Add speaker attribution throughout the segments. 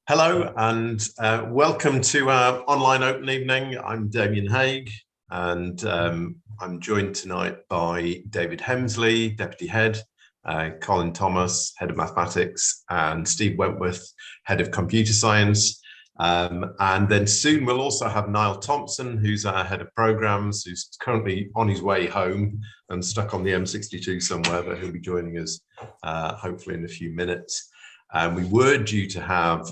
Speaker 1: Hello and welcome to our online open evening. I'm Damien Haig and I'm joined tonight by David Hemsley, Deputy Head, Colin Thomas, Head of Mathematics, and Steve Wentworth, Head of Computer Science. And then soon we'll also have Niall Thompson, who's our Head of Programs, who's currently on his way home and stuck on the M62 somewhere, but he'll be joining us hopefully in a few minutes. We were due to have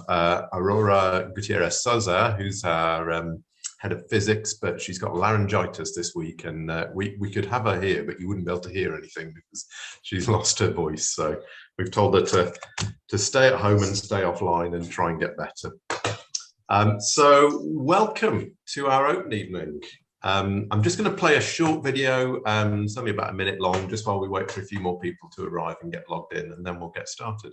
Speaker 1: Aurora Gutierrez Sosa, who's our Head of Physics, but she's got laryngitis this week, and we could have her here, but you wouldn't be able to hear anything because she's lost her voice. So we've told her to stay at home and stay offline and try and get better. So welcome to our open evening. I'm just going to play a short video, it's only about a minute long, just while we wait for a few more people to arrive and get logged in, and then we'll get started.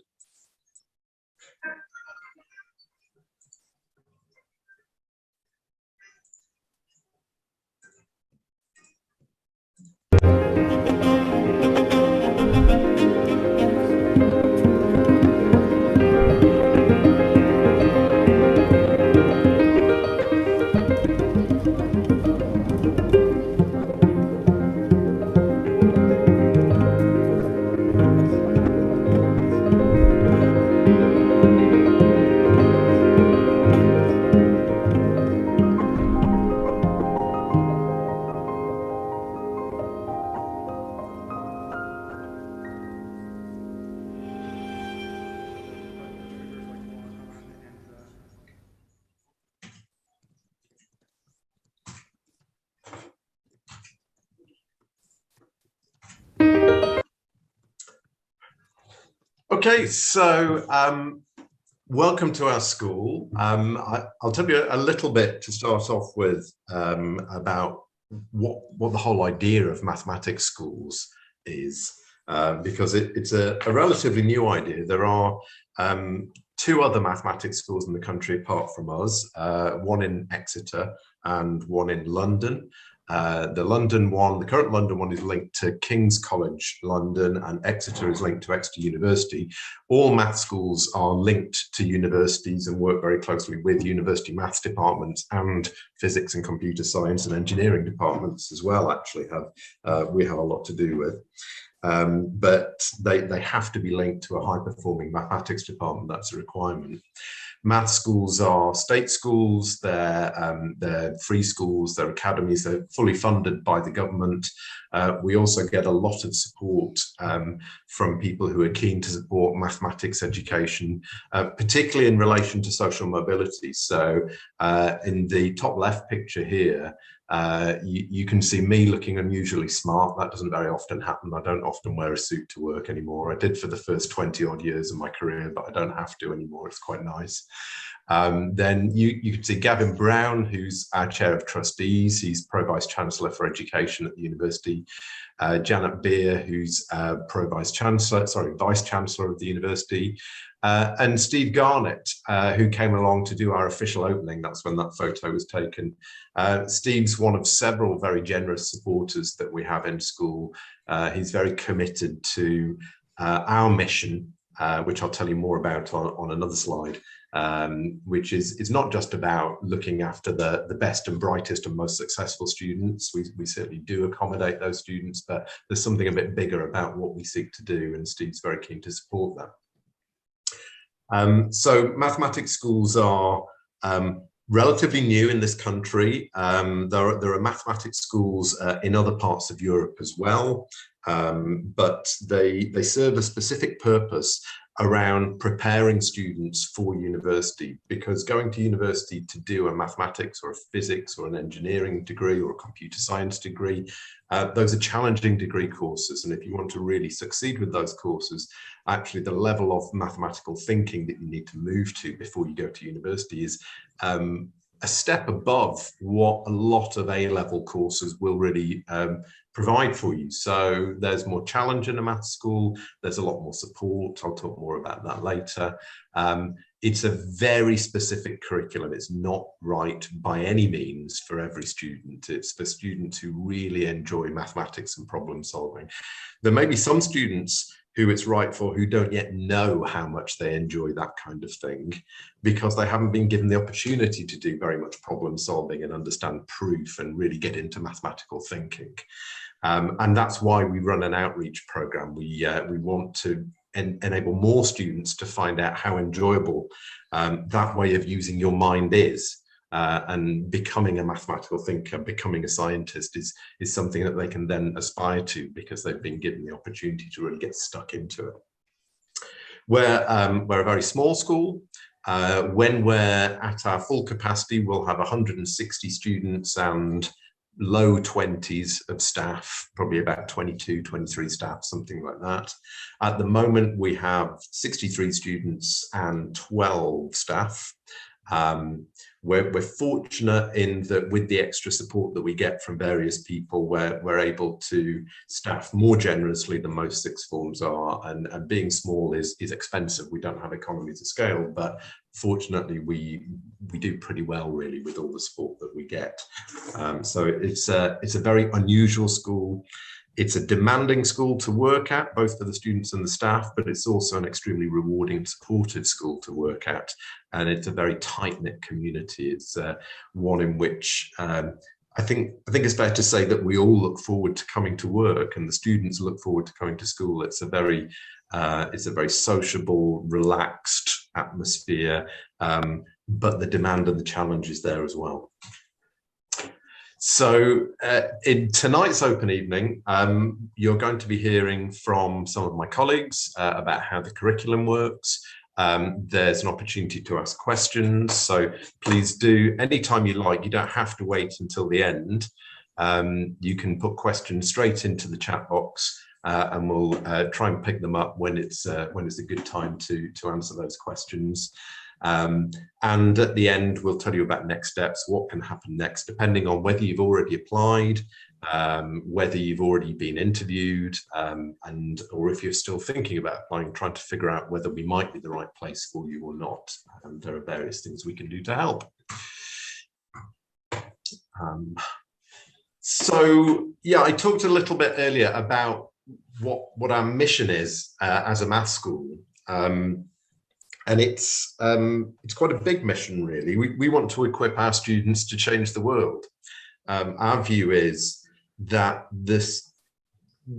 Speaker 1: Okay, so welcome to our school. I'll tell you a little bit to start off with about what the whole idea of mathematics schools is, because it's a relatively new idea. There are two other mathematics schools in the country apart from us, one in Exeter and one in London. The London one, the current London one, is linked to King's College London, and Exeter is linked to Exeter University. All math schools are linked to universities and work very closely with university maths departments, and physics and computer science and engineering departments as well actually we have a lot to do with. But they have to be linked to a high-performing mathematics department. That's a requirement. Math schools are state schools, they're free schools, they're academies, they're fully funded by the government. We also get a lot of support from people who are keen to support mathematics education, particularly in relation to social mobility. So in the top left picture here, you can see me looking unusually smart. That doesn't very often happen. I don't often wear a suit to work anymore. I did for the first 20 odd years of my career, but I don't have to anymore. It's quite nice. Then you can see Gavin Brown, who's our Chair of Trustees. He's Pro-Vice Chancellor for Education at the university. Janet Beer, who's Vice Chancellor of the university. And Steve Garnett, who came along to do our official opening. That's when that photo was taken. Steve's one of several very generous supporters that we have in school. He's very committed to our mission, which I'll tell you more about on another slide, which is not just about looking after the best and brightest and most successful students. We certainly do accommodate those students, but there's something a bit bigger about what we seek to do, and Steve's very keen to support that. So mathematics schools are relatively new in this country. There are mathematics schools in other parts of Europe as well, but they serve a specific purpose around preparing students for university, because going to university to do a mathematics or a physics or an engineering degree or a computer science degree, those are challenging degree courses. And if you want to really succeed with those courses, actually the level of mathematical thinking that you need to move to before you go to university is a step above what a lot of A-level courses will really provide for you. So there's more challenge in a maths school, there's a lot more support. I'll talk more about that later. It's a very specific curriculum. It's not right by any means for every student. It's for students who really enjoy mathematics and problem solving. There may be some students who it's right for, who don't yet know how much they enjoy that kind of thing, because they haven't been given the opportunity to do very much problem solving and understand proof and really get into mathematical thinking. And that's why we run an outreach program. We want to enable more students to find out how enjoyable that way of using your mind is. And becoming a mathematical thinker, becoming a scientist is something that they can then aspire to, because they've been given the opportunity to really get stuck into it. We're a very small school. When we're at our full capacity, we'll have 160 students and low 20s of staff, probably about 22, 23 staff, something like that. At the moment, we have 63 students and 12 staff. We're fortunate in that with the extra support that we get from various people, we're able to staff more generously than most sixth forms are, and being small is expensive. We don't have economies of scale, but fortunately we do pretty well really with all the support that we get. So it's a very unusual school. It's a demanding school to work at, both for the students and the staff, but it's also an extremely rewarding, supportive school to work at. And it's a very tight-knit community. It's one in which I think it's fair to say that we all look forward to coming to work, and the students look forward to coming to school. It's a very sociable, relaxed atmosphere, but the demand and the challenge is there as well. So in tonight's open evening, you're going to be hearing from some of my colleagues about how the curriculum works. There's an opportunity to ask questions, so please do anytime you like. You don't have to wait until the end. You can put questions straight into the chat box, and we'll try and pick them up when it's a good time to answer those questions. And at the end, we'll tell you about next steps, what can happen next, depending on whether you've already applied, whether you've already been interviewed, or if you're still thinking about applying, trying to figure out whether we might be the right place for you or not. And there are various things we can do to help. So yeah, I talked a little bit earlier about what our mission is as a math school. And it's quite a big mission, really. We want to equip our students to change the world. Our view is that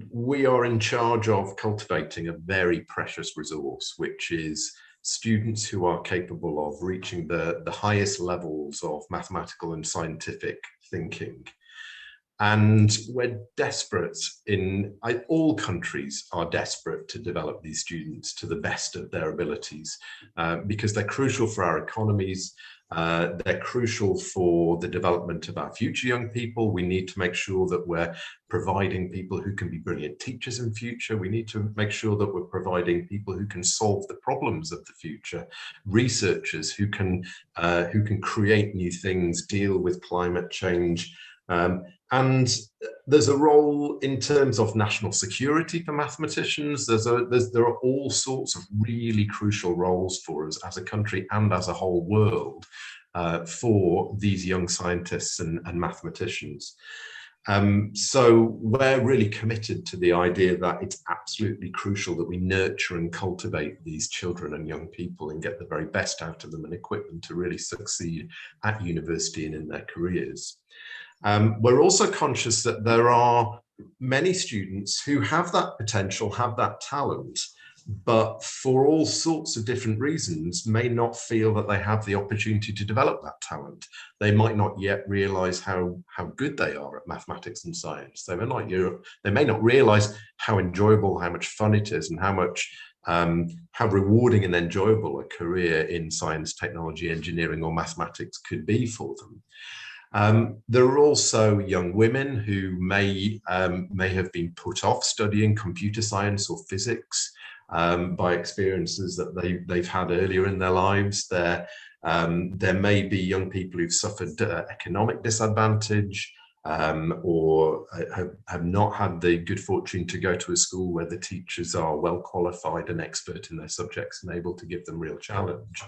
Speaker 1: we are in charge of cultivating a very precious resource, which is students who are capable of reaching the highest levels of mathematical and scientific thinking. And we're desperate all countries are desperate to develop these students to the best of their abilities, because they're crucial for our economies. They're crucial for the development of our future young people. We need to make sure that we're providing people who can be brilliant teachers in future. We need to make sure that we're providing people who can solve the problems of the future, researchers who can create new things, deal with climate change. And there's a role in terms of national security for mathematicians. There are all sorts of really crucial roles for us as a country and as a whole world for these young scientists and mathematicians. So we're really committed to the idea that it's absolutely crucial that we nurture and cultivate these children and young people and get the very best out of them and equip them to really succeed at university and in their careers. We're also conscious that there are many students who have that potential, have that talent, but for all sorts of different reasons may not feel that they have the opportunity to develop that talent. They might not yet realize how good they are at mathematics and science. They may not realize how enjoyable, how much fun it is, and how rewarding and enjoyable a career in science, technology, engineering, or mathematics could be for them. There are also young women who may have been put off studying computer science or physics by experiences that they've had earlier in their lives. There may be young people who've suffered economic disadvantage, or have not had the good fortune to go to a school where the teachers are well qualified and expert in their subjects and able to give them real challenge.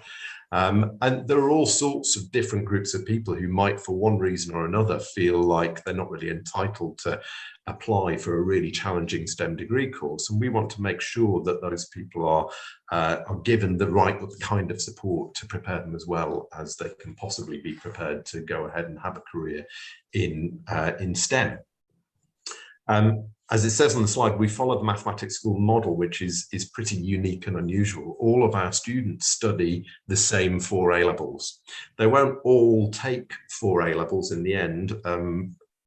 Speaker 1: And there are all sorts of different groups of people who might, for one reason or another, feel like they're not really entitled to apply for a really challenging STEM degree course. And we want to make sure that those people are given the right kind of support to prepare them as well as they can possibly be prepared to go ahead and have a career in STEM. As it says on the slide, we follow the mathematics school model, which is pretty unique and unusual. All of our students study the same 4 A-levels. They won't all take 4 A-levels in the end.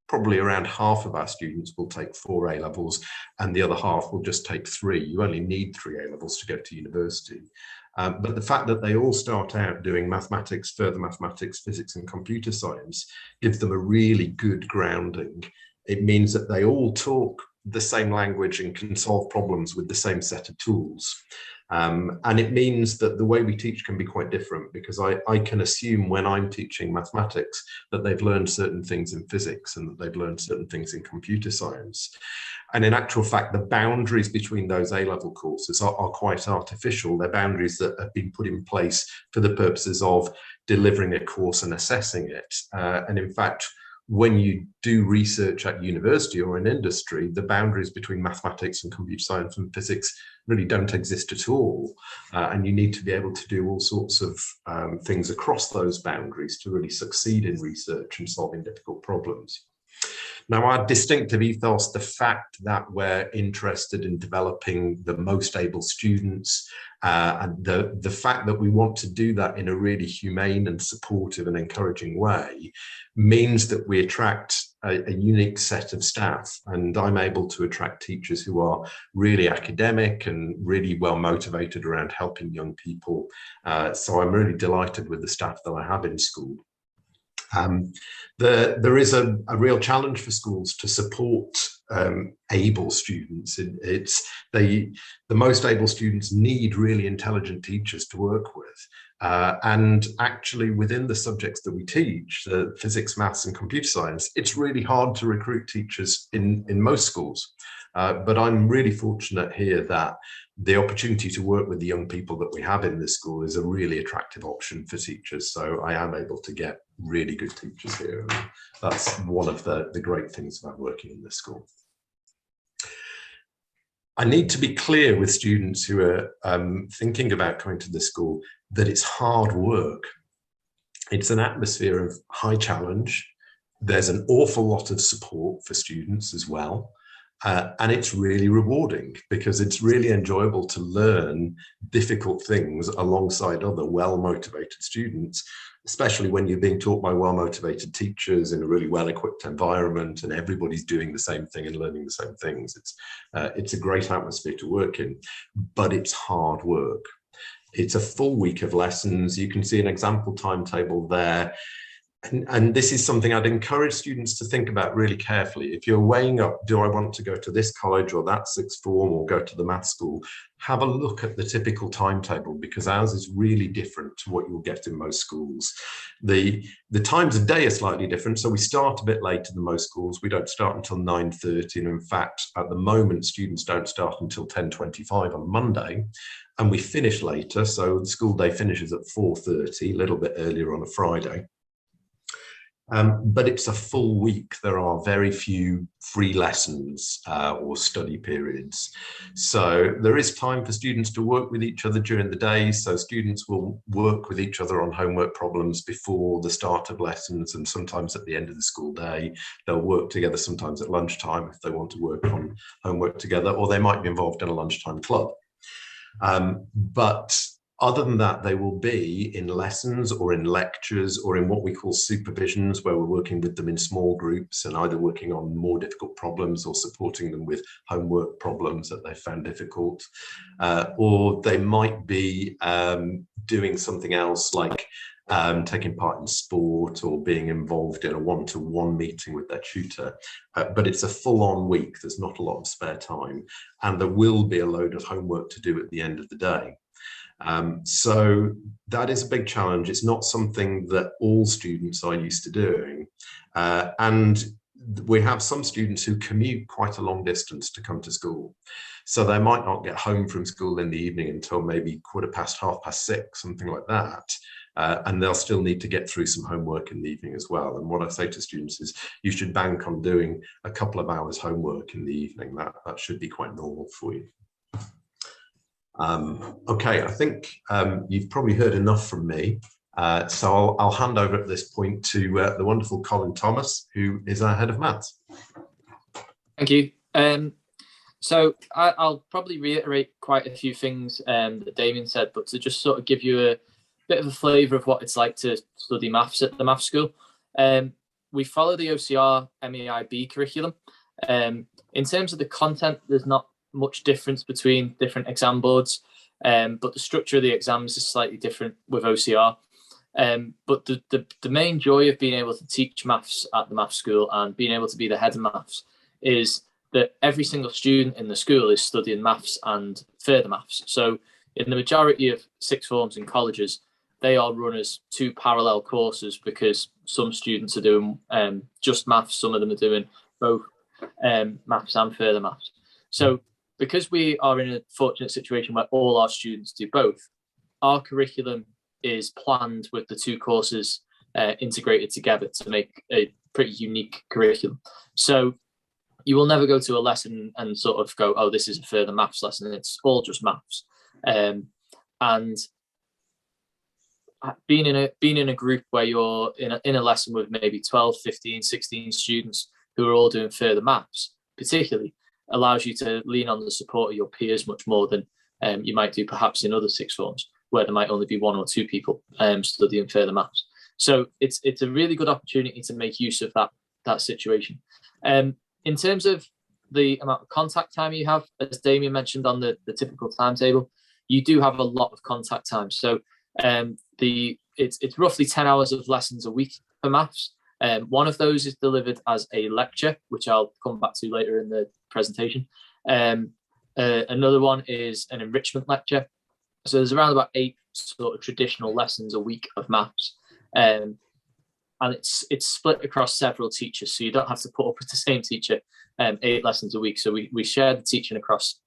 Speaker 1: Probably around half of our students will take 4 A-levels and the other half will just take 3. You only need 3 A-levels to go to university. But the fact that they all start out doing mathematics, further mathematics, physics and computer science gives them a really good grounding. It means that they all talk the same language and can solve problems with the same set of tools. And it means that the way we teach can be quite different, because I can assume when I'm teaching mathematics that they've learned certain things in physics and that they've learned certain things in computer science. And in actual fact, the boundaries between those A-level courses are quite artificial. They're boundaries that have been put in place for the purposes of delivering a course and assessing it. And in fact, when you do research at university or in industry, the boundaries between mathematics and computer science and physics really don't exist at all. And you need to be able to do all sorts of things across those boundaries to really succeed in research and solving difficult problems. Now, our distinctive ethos, the fact that we're interested in developing the most able students, and the fact that we want to do that in a really humane and supportive and encouraging way, means that we attract a unique set of staff. And I'm able to attract teachers who are really academic and really well motivated around helping young people. So I'm really delighted with the staff that I have in school. There is a real challenge for schools to support able students. The most able students need really intelligent teachers to work with. And actually within the subjects that we teach, physics, maths and computer science, it's really hard to recruit teachers in most schools. But I'm really fortunate here that the opportunity to work with the young people that we have in this school is a really attractive option for teachers. So I am able to get really good teachers here. And that's one of the great things about working in this school. I need to be clear with students who are thinking about coming to this school that it's hard work. It's an atmosphere of high challenge. There's an awful lot of support for students as well. And it's really rewarding, because it's really enjoyable to learn difficult things alongside other well-motivated students, especially when you're being taught by well-motivated teachers in a really well-equipped environment and everybody's doing the same thing and learning the same things. It's a great atmosphere to work in, but it's hard work. It's a full week of lessons. You can see an example timetable there. And this is something I'd encourage students to think about really carefully. If you're weighing up, do I want to go to this college or that sixth form or go to the math school, have a look at the typical timetable, because ours is really different to what you'll get in most schools. The times of day are slightly different. So we start a bit later than most schools. We don't start until 9:30. And in fact, at the moment, students don't start until 10:25 on Monday. And we finish later. So the school day finishes at 4:30, a little bit earlier on a Friday. But it's a full week. There are very few free lessons or study periods. So there is time for students to work with each other during the day. So students will work with each other on homework problems before the start of lessons, and sometimes at the end of the school day. They'll work together sometimes at lunchtime if they want to work on homework together, or they might be involved in a lunchtime club. But other than that, they will be in lessons or in lectures or in what we call supervisions, where we're working with them in small groups and either working on more difficult problems or supporting them with homework problems that they found difficult. Or they might be doing something else like taking part in sport or being involved in a one-to-one meeting with their tutor. But it's a full-on week. There's not a lot of spare time. And there will be a load of homework to do at the end of the day. So that is a big challenge. It's not something that all students are used to doing. And we have some students who commute quite a long distance to come to school. So they might not get home from school in the evening until maybe 6:15, something like that. And they'll still need to get through some homework in the evening as well. And what I say to students is you should bank on doing a couple of hours homework in the evening. That should be quite normal for you. Okay, I think you've probably heard enough from me. So I'll hand over at this point to the wonderful Colin Thomas, who is our head of maths.
Speaker 2: Thank you. So I'll probably reiterate quite a few things that Damien said, but to just sort of give you a bit of a flavour of what it's like to study maths at the maths school. We follow the OCR MEIB curriculum. In terms of the content, there's not much difference between different exam boards, but the structure of the exams is slightly different with OCR. But the main joy of being able to teach maths at the maths school and being able to be the head of maths is that every single student in the school is studying maths and further maths. So in the majority of sixth forms and colleges, they are run as two parallel courses because some students are doing just maths, some of them are doing both maths and further maths. So because we are in a fortunate situation where all our students do both, our curriculum is planned with the two courses integrated together to make a pretty unique curriculum. So you will never go to a lesson and sort of go, oh, this is a further maths lesson. It's all just maths. And being in a group where you're in a lesson with maybe 12, 15, 16 students who are all doing further maths, particularly, allows you to lean on the support of your peers much more than you might do perhaps in other sixth forms, where there might only be one or two people studying further maths. So it's a really good opportunity to make use of that situation. In terms of the amount of contact time you have, as Damien mentioned on the typical timetable, you do have a lot of contact time. So it's roughly 10 hours of lessons a week for maths. One of those is delivered as a lecture, which I'll come back to later in the presentation. Another one is an enrichment lecture. So there's around about 8 sort of traditional lessons a week of maths. And it's split across several teachers, so you don't have to put up with the same teacher 8 lessons a week. So we share the teaching across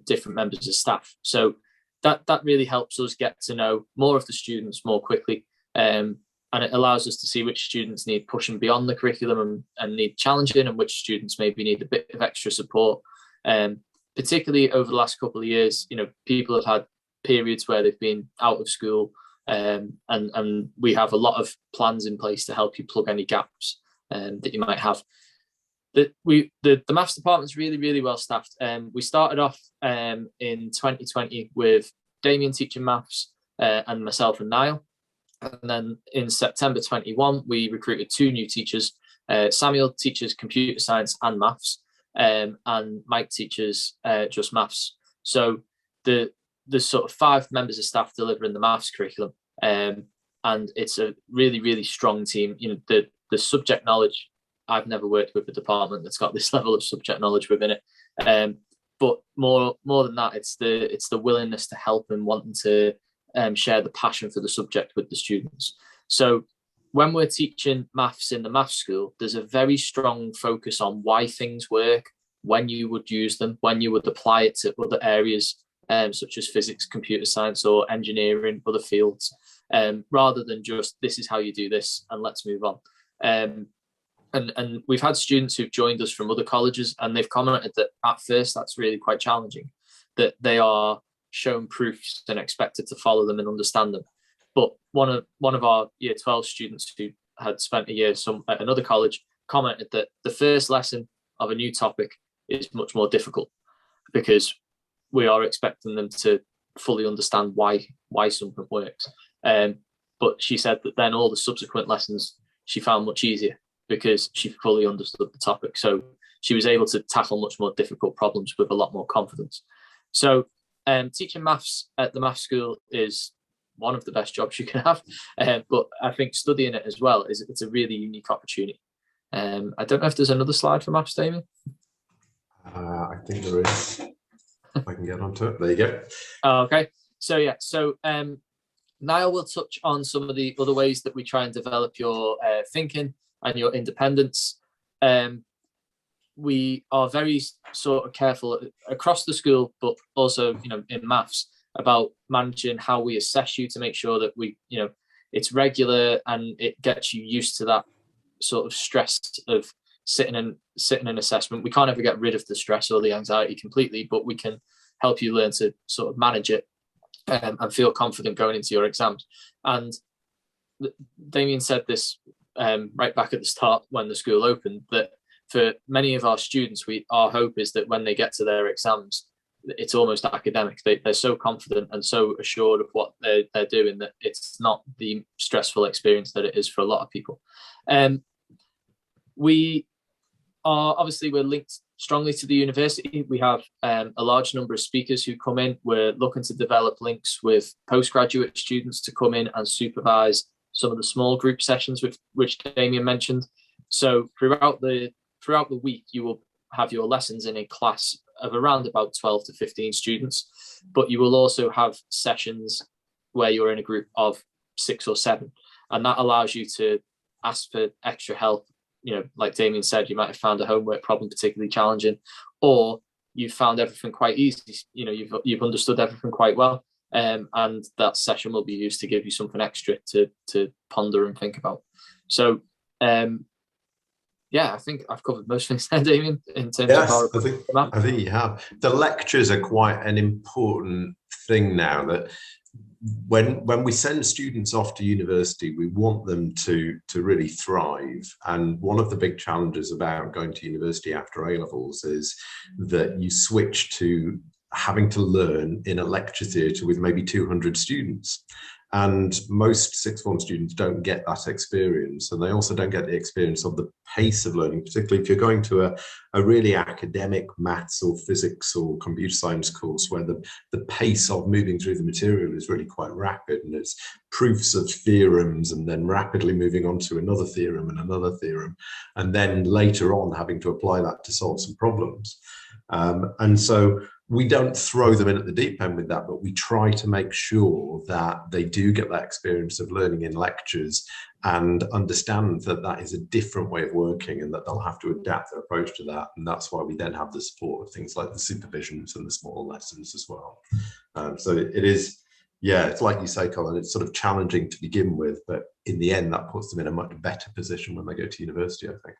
Speaker 2: different members of staff. So that really helps us get to know more of the students more quickly. And it allows us to see which students need pushing beyond the curriculum and need challenging, and which students maybe need a bit of extra support. Particularly over the last couple of years, people have had periods where they've been out of school, and we have a lot of plans in place to help you plug any gaps that you might have. The maths department's really, really well staffed. We started off in 2020 with Damien teaching maths and myself and Niall. And then in September 21, we recruited 2 new teachers. Samuel teaches computer science and maths, and Mike teaches just maths. So there's sort of 5 members of staff delivering the maths curriculum, and it's a really, really strong team. The subject knowledge, I've never worked with a department that's got this level of subject knowledge within it. But more than that, it's the willingness to help and wanting to share the passion for the subject with the students. So when we're teaching maths in the maths school, there's a very strong focus on why things work, when you would use them, when you would apply it to other areas, such as physics, computer science, or engineering, other fields, rather than just this is how you do this and let's move on. And we've had students who've joined us from other colleges, and they've commented that at first that's really quite challenging, that they are shown proofs and expected to follow them and understand them. But one of our year 12 students who had spent a year at another college commented that the first lesson of a new topic is much more difficult because we are expecting them to fully understand why something works. But she said that then all the subsequent lessons she found much easier because she fully understood the topic. So she was able to tackle much more difficult problems with a lot more confidence. So teaching maths at the maths school is one of the best jobs you can have. But I think studying it as well it's a really unique opportunity. I don't know if there's another slide for maths, Damien.
Speaker 1: I think there is. If I can get onto it. There you go.
Speaker 2: Okay. So Niall will touch on some of the other ways that we try and develop your thinking and your independence. we are very sort of careful across the school, but also, in maths, about managing how we assess you to make sure that it's regular and it gets you used to that sort of stress of sitting in assessment. We can't ever get rid of the stress or the anxiety completely, but we can help you learn to sort of manage it and feel confident going into your exams. And Damien said this right back at the start when the school opened, that for many of our students, our hope is that when they get to their exams, it's almost academic. They're so confident and so assured of what they're doing that it's not the stressful experience that it is for a lot of people. We're linked strongly to the university. We have a large number of speakers who come in. We're looking to develop links with postgraduate students to come in and supervise some of the small group sessions which Damien mentioned. So throughout the week, you will have your lessons in a class of around about 12 to 15 students, but you will also have sessions where you're in a group of 6 or 7, and that allows you to ask for extra help. Like Damien said, you might have found a homework problem particularly challenging, or you've found everything quite easy. You've understood everything quite well, and that session will be used to give you something extra to ponder and think about. So I think I've covered most things there, Damien, in terms of how
Speaker 1: I think you have. The lectures are quite an important thing now, that when we send students off to university, we want them to really thrive. And one of the big challenges about going to university after A-levels is that you switch to having to learn in a lecture theatre with maybe 200 students. And most sixth form students don't get that experience, and they also don't get the experience of the pace of learning, particularly if you're going to a really academic maths or physics or computer science course where the pace of moving through the material is really quite rapid, and it's proofs of theorems and then rapidly moving on to another theorem and another theorem, and then later on having to apply that to solve some problems. And so we don't throw them in at the deep end with that, but we try to make sure that they do get that experience of learning in lectures and understand that that is a different way of working and that they'll have to adapt their approach to that. And that's why we then have the support of things like the supervisions and the small lessons as well. So it is, it's like you say, Colin, it's sort of challenging to begin with, but in the end, that puts them in a much better position when they go to university, I think.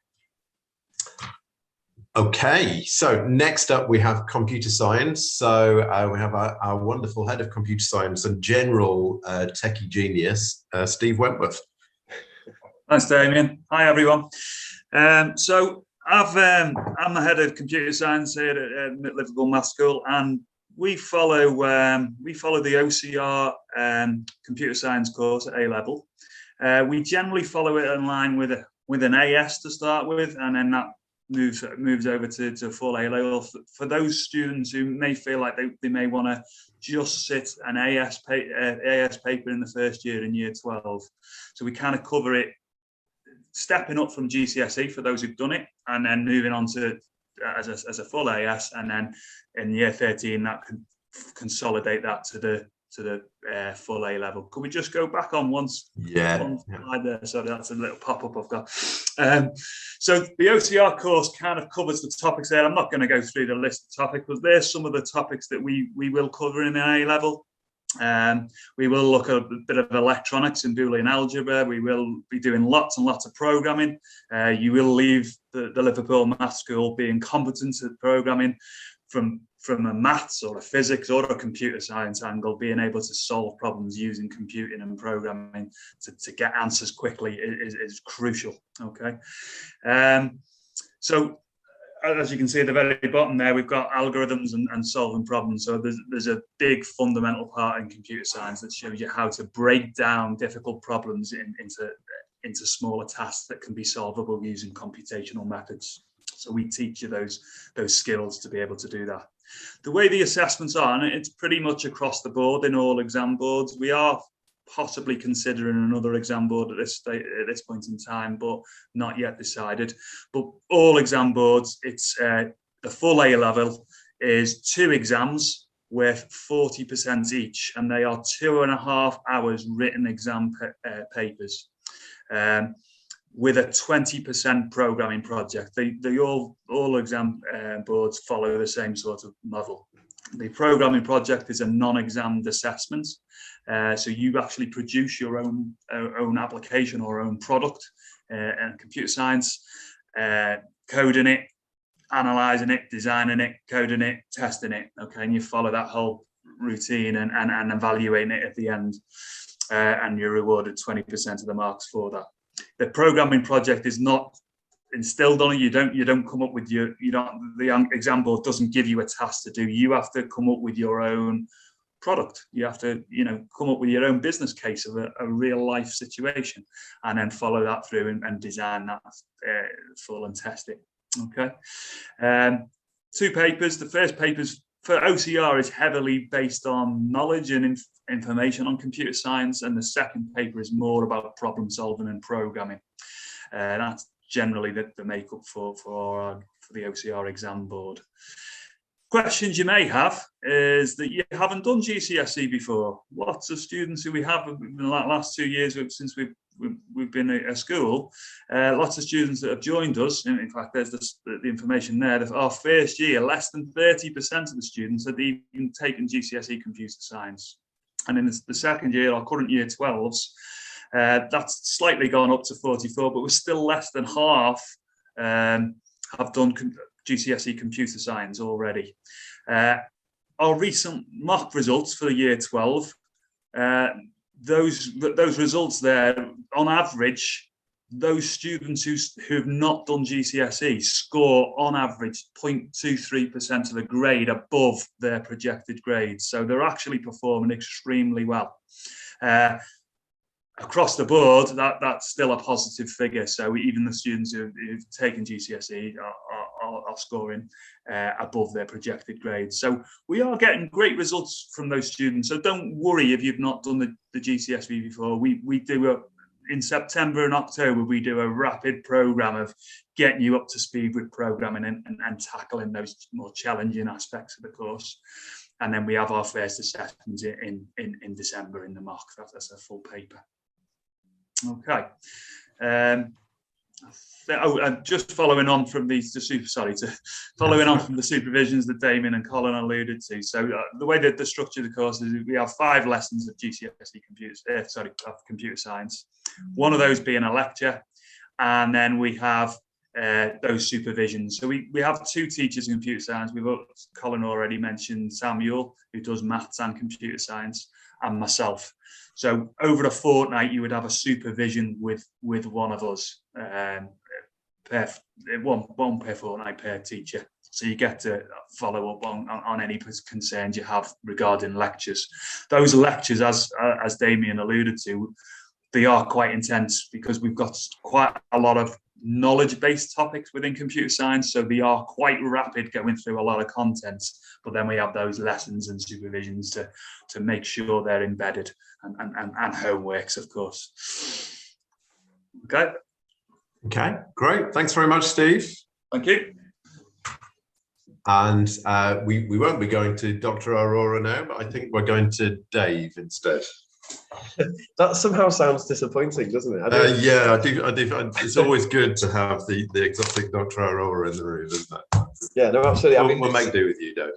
Speaker 1: Okay, so next up we have computer science. So we have our wonderful head of computer science and general techie genius, Steve Wentworth.
Speaker 3: Thanks, Damien. Hi, everyone. So I'm the head of computer science here at Liverpool Maths School, and we follow the OCR computer science course at A-level. We generally follow it in line with an AS to start with, and then that moves over to full A-level. For those students who may feel like they may want to just sit an AS paper in the first year in year 12. So we kind of cover it, stepping up from GCSE for those who've done it, and then moving on to as a full AS, and then in year 13 that can consolidate that to the full A-level. Could we just go back on one slide there? Sorry, that's a little pop-up I've got. So the OCR course kind of covers the topics there. I'm not going to go through the list of topics, but there's some of the topics that we will cover in an A-level. We will look at a bit of electronics and Boolean algebra. We will be doing lots and lots of programming. You will leave the Liverpool Maths School being competent at programming from a maths or a physics or a computer science angle. Being able to solve problems using computing and programming to get answers quickly is crucial. Okay, so as you can see at the very bottom there, we've got algorithms and solving problems. So there's a big fundamental part in computer science that shows you how to break down difficult problems into smaller tasks that can be solvable using computational methods. So we teach you those skills to be able to do that. The way the assessments are, and it's pretty much across the board in all exam boards. We are possibly considering another exam board at this point in time, but not yet decided. But all exam boards, it's the full A-level is 2 exams with 40% each, and they are 2.5 hours written exam papers. with a 20% programming project. They all exam boards follow the same sort of model. The programming project is a non-examined assessment. So you actually produce your own application or own product, and computer science, coding it, analyzing it, designing it, coding it, testing it. Okay, and you follow that whole routine and evaluating it at the end, and you're rewarded 20% of the marks for that. The programming project is not instilled on you. You don't come up with the exam board doesn't give you a task to do. You have to come up with your own product. You have to, come up with your own business case of a real life situation, and then follow that through and design that full and test it. Okay. 2 papers. The first paper's for OCR is heavily based on knowledge and information on computer science, and the second paper is more about problem solving and programming. That's generally the makeup for the OCR exam board. Questions you may have is that you haven't done GCSE before. Lots of students who we have in the last 2 years since we've been a school, lots of students that have joined us. In fact, there's the information there that our first year, less than 30% of the students had even taken GCSE computer science. And in the second year, our current year 12s, that's slightly gone up to 44, but we're still less than half have done GCSE computer science already. Our recent mock results for the year 12, those results there, on average, those students who've not done GCSE score on average 0.23% of the grade above their projected grade. So they're actually performing extremely well. Across the board, that's still a positive figure. So even the students who've taken GCSE are scoring above their projected grades. So we are getting great results from those students. So don't worry if you've not done the GCSE before. We do in September and October, we do a rapid program of getting you up to speed with programming and tackling those more challenging aspects of the course. And then we have our first assessment in December in the mock. That's a full paper. Okay. Just following on from the supervisions that Damien and Colin alluded to. So the way that the structure of the course is, we have 5 lessons of GCSE computer science. One of those being a lecture, and then we have those supervisions. So we have 2 teachers in computer science. Colin already mentioned Samuel, who does maths and computer science, and myself. So over a fortnight, you would have a supervision with one of us, one per fortnight per teacher. So you get to follow up on any concerns you have regarding lectures. Those lectures, as Damien alluded to, they are quite intense because we've got quite a lot of knowledge-based topics within computer science, so they are quite rapid going through a lot of content, but then we have those lessons and supervisions to make sure they're embedded, and homeworks, of course.
Speaker 1: Okay, great. Thanks very much, Steve.
Speaker 3: Thank you.
Speaker 1: And we won't be going to Dr. Aurora now, but I think we're going to Dave instead.
Speaker 4: That somehow sounds disappointing, doesn't it?
Speaker 1: Yeah, I do. It's always good to have the exotic Dr. Aurora in the room, isn't it?
Speaker 4: Yeah, no, absolutely.
Speaker 1: We'll make do with you, Dave.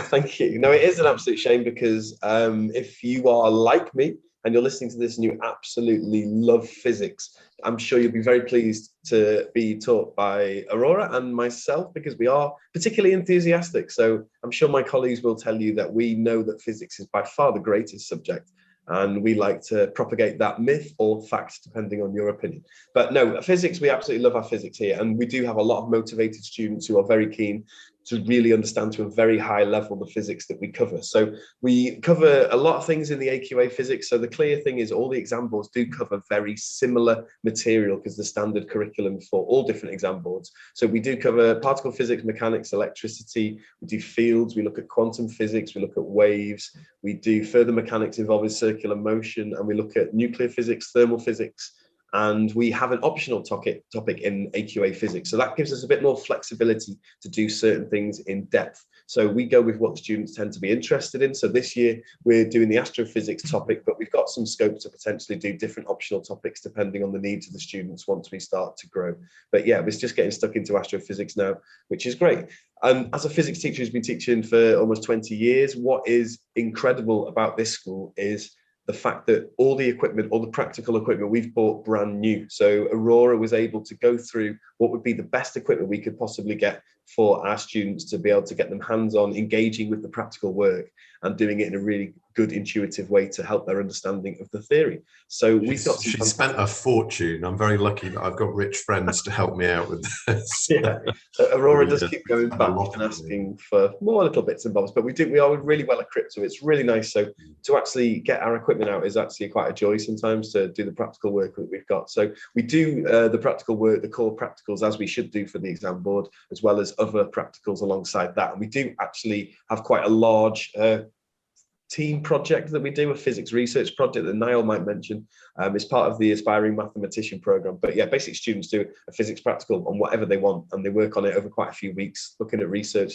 Speaker 4: Thank you. No, it is an absolute shame because if you are like me and you're listening to this and you absolutely love physics, I'm sure you'll be very pleased to be taught by Aurora and myself, because we are particularly enthusiastic. So I'm sure my colleagues will tell you that we know that physics is by far the greatest subject. And we like to propagate that myth or fact, depending on your opinion. But no, physics, we absolutely love our physics here. And we do have a lot of motivated students who are very keen to really understand to a very high level the physics that we cover. So we cover a lot of things in the AQA physics. So the clear thing is all the exam boards do cover very similar material because the standard curriculum for all different exam boards. So we do cover particle physics, mechanics, electricity, we do fields, we look at quantum physics, we look at waves, we do further mechanics involving circular motion, and we look at nuclear physics, thermal physics, and we have an optional topic in AQA physics. So that gives us a bit more flexibility to do certain things in depth. So we go with what the students tend to be interested in. So this year we're doing the astrophysics topic, but we've got some scope to potentially do different optional topics depending on the needs of the students once we start to grow. But yeah, we're just getting stuck into astrophysics now, which is great. As a physics teacher who's been teaching for almost 20 years, what is incredible about this school is the fact that all the equipment, all the practical equipment we've bought brand new. So Aurora was able to go through what would be the best equipment we could possibly get for our students to be able to get them hands-on, engaging with the practical work and doing it in a really good, intuitive way to help their understanding of the theory. So we've got
Speaker 1: she spent a fortune. I'm very lucky that I've got rich friends to help me out with this.
Speaker 4: Yeah, Aurora does keep going back and asking for more little bits and bobs, but we are really well equipped, so it's really nice. So to actually get our equipment out is actually quite a joy sometimes to do the practical work that we've got. So we do the practical work, the core practicals, as we should do for the exam board, as well as other practicals alongside that. And we do actually have quite a large team project that we do, a physics research project that Niall might mention. It's part of the Aspiring Mathematician program. But yeah, basically students do a physics practical on whatever they want, and they work on it over quite a few weeks, looking at research,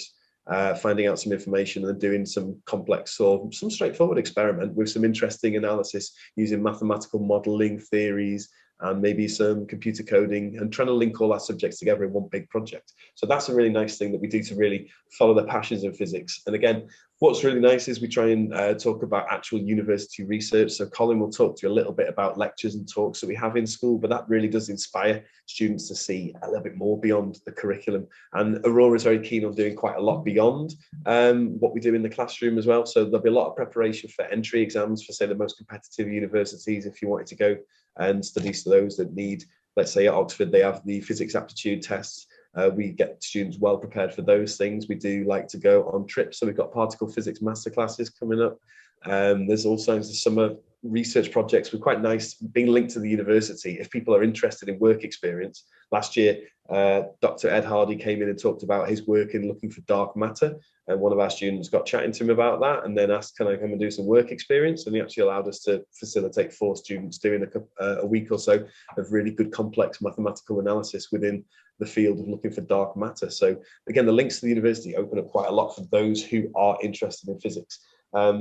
Speaker 4: finding out some information, and then doing some complex or some straightforward experiment with some interesting analysis using mathematical modeling theories and maybe some computer coding, and trying to link all our subjects together in one big project. So that's a really nice thing that we do to really follow the passions in physics. And again, what's really nice is we try and talk about actual university research. So Colin will talk to you a little bit about lectures and talks that we have in school, but that really does inspire students to see a little bit more beyond the curriculum. And Aurora is very keen on doing quite a lot beyond what we do in the classroom as well. So there'll be a lot of preparation for entry exams for, say, the most competitive universities, if you wanted to go and study for those that need, let's say at Oxford, they have the physics aptitude tests. We get students well prepared for those things. We do like to go on trips. So we've got particle physics masterclasses coming up. There's all kinds of summer research projects. We're quite nice being linked to the university. If people are interested in work experience, last year, Dr. Ed Hardy came in and talked about his work in looking for dark matter. And one of our students got chatting to him about that and then asked, can I come and do some work experience? And he actually allowed us to facilitate 4 students doing a week or so of really good complex mathematical analysis within the field of looking for dark matter. So again, the links to the university open up quite a lot for those who are interested in physics.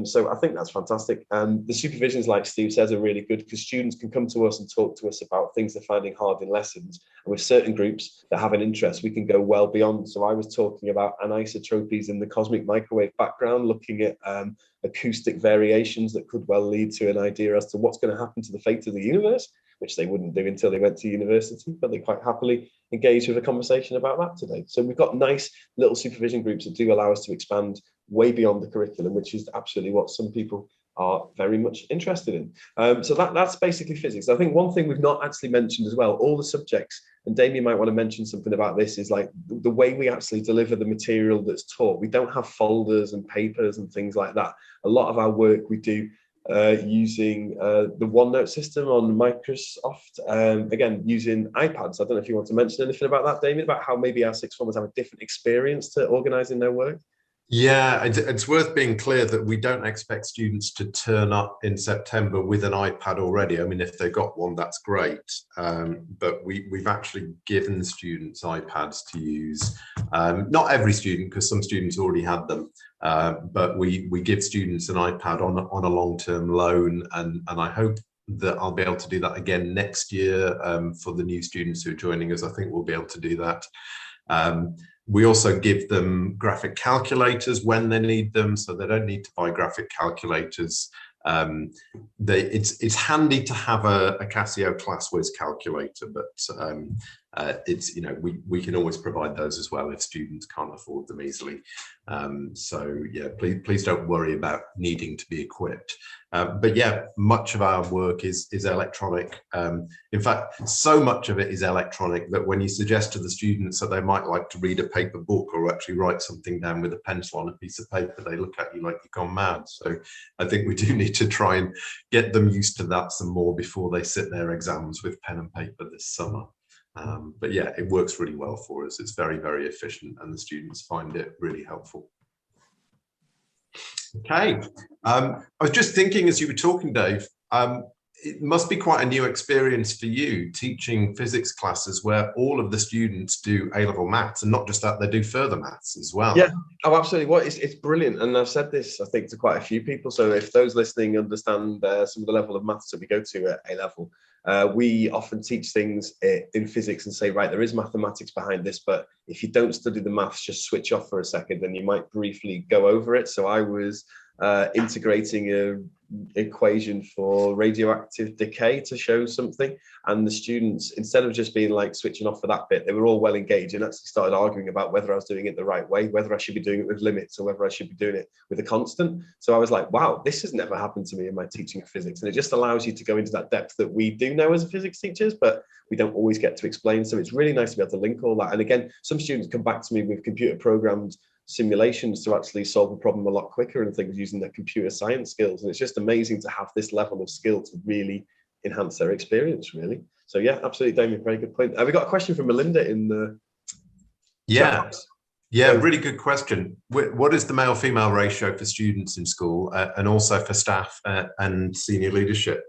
Speaker 4: So I think that's fantastic. And the supervisions, like Steve says, are really good because students can come to us and talk to us about things they're finding hard in lessons. And with certain groups that have an interest, we can go well beyond. So I was talking about anisotropies in the cosmic microwave background, looking at acoustic variations that could well lead to an idea as to what's going to happen to the fate of the universe, which they wouldn't do until they went to university, but they quite happily engage with a conversation about that today. So we've got nice little supervision groups that do allow us to expand way beyond the curriculum, which is absolutely what some people are very much interested in. So that's basically physics. I think one thing we've not actually mentioned as well, all the subjects, and Damien might want to mention something about this, is like the way we actually deliver the material that's taught. We don't have folders and papers and things like that. A lot of our work we do using the OneNote system on Microsoft, again, using iPads. I don't know if you want to mention anything about that, Damien, about how maybe our sixth formers have a different experience to organising their work.
Speaker 1: Yeah, it's worth being clear that we don't expect students to turn up in September with an iPad already. I mean, if they've got one, that's great. But we've actually given students iPads to use. Not every student, because some students already had them. But we give students an iPad on a long-term loan, and I hope that I'll be able to do that again next year for the new students who are joining us. I think we'll be able to do that. We also give them graphic calculators when they need them, so they don't need to buy graphic calculators. It's handy to have a Casio ClassWiz calculator, but it's, you know, we can always provide those as well if students can't afford them easily. So yeah, please don't worry about needing to be equipped. But yeah, much of our work is electronic. In fact, so much of it is electronic that when you suggest to the students that they might like to read a paper book or actually write something down with a pencil on a piece of paper, they look at you like you've gone mad. So I think we do need to try and get them used to that some more before they sit their exams with pen and paper this summer. But yeah, it works really well for us. It's very, very efficient, and the students find it really helpful. Okay, I was just thinking as you were talking, Dave, it must be quite a new experience for you teaching physics classes where all of the students do A-level maths, and not just that, they do further maths as well.
Speaker 4: Yeah, oh, absolutely. Well, it's brilliant. And I've said this, I think, to quite a few people. So if those listening understand some of the level of maths that we go to at A-level, we often teach things in physics and say, right, there is mathematics behind this, but if you don't study the maths, just switch off for a second and you might briefly go over it. So I was integrating a equation for radioactive decay to show something, and the students, instead of just being like switching off for that bit, they were all well engaged and actually started arguing about whether I was doing it the right way, whether I should be doing it with limits or whether I should be doing it with a constant. So I was like, wow, this has never happened to me in my teaching of physics, and it just allows you to go into that depth that we do know as physics teachers, but we don't always get to explain. So it's really nice to be able to link all that. And again, some students come back to me with computer programmed simulations to actually solve a problem a lot quicker and things using their computer science skills, and it's just amazing to have this level of skill to really enhance their experience, really. So yeah, absolutely, Damien, very good point. Have we got a question from Melinda in the
Speaker 1: chat? Yeah, really good question. What is the male-female ratio for students in school and also for staff and senior leadership?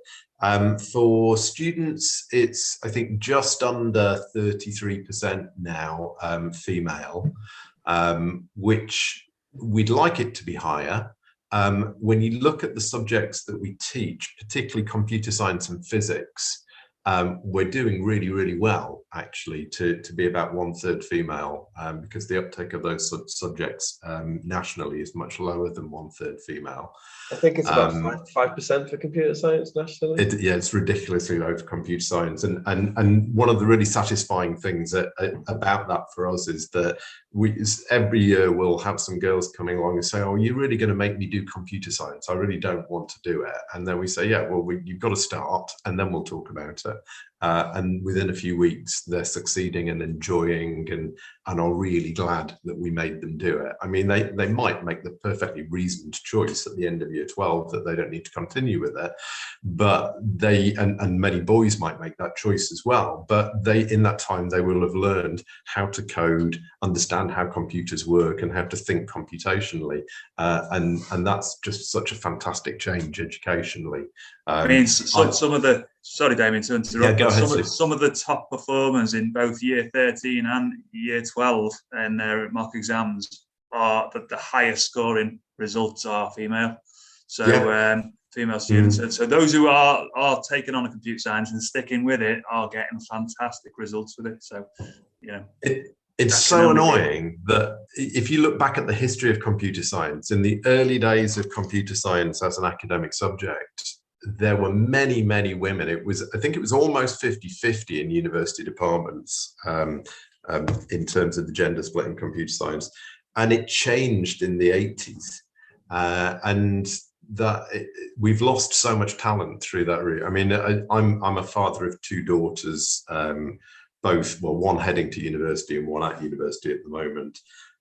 Speaker 1: For students, it's, I think, just under 33% now female, which we'd like it to be higher. When you look at the subjects that we teach, particularly computer science and physics, we're doing really, really well, actually, to be about 1/3 female, because the uptake of those subjects nationally is much lower than 1/3 female.
Speaker 4: I think it's about 5% for computer science nationally.
Speaker 1: Yeah, it's ridiculously low for computer science. And one of the really satisfying things about that for us is that every year we'll have some girls coming along and say, oh, you're really going to make me do computer science. I really don't want to do it. And then we say, yeah, well, you've got to start and then we'll talk about it. And within a few weeks, they're succeeding and enjoying and are really glad that we made them do it. I mean, they might make the perfectly reasoned choice at the end of year 12 that they don't need to continue with it, but and many boys might make that choice as well, but in that time, they will have learned how to code, understand how computers work and how to think computationally. And that's just such a fantastic change educationally.
Speaker 3: I mean, some of the, sorry, Damien, to interrupt.
Speaker 1: Yeah, go ahead,
Speaker 3: some of the top performers in both year 13 and year 12 in their mock exams are the highest scoring results are female. So female students. So those who are taking on a computer science and sticking with it are getting fantastic results with it. So, you know.
Speaker 1: It's so annoying that if you look back at the history of computer science, in the early days of computer science as an academic subject, there were many, many women. I think it was almost 50-50 in university departments in terms of the gender split in computer science. And it changed in the 80s. And we've lost so much talent through that route. I mean, I'm a father of 2 daughters, both, well, one heading to university and one at university at the moment.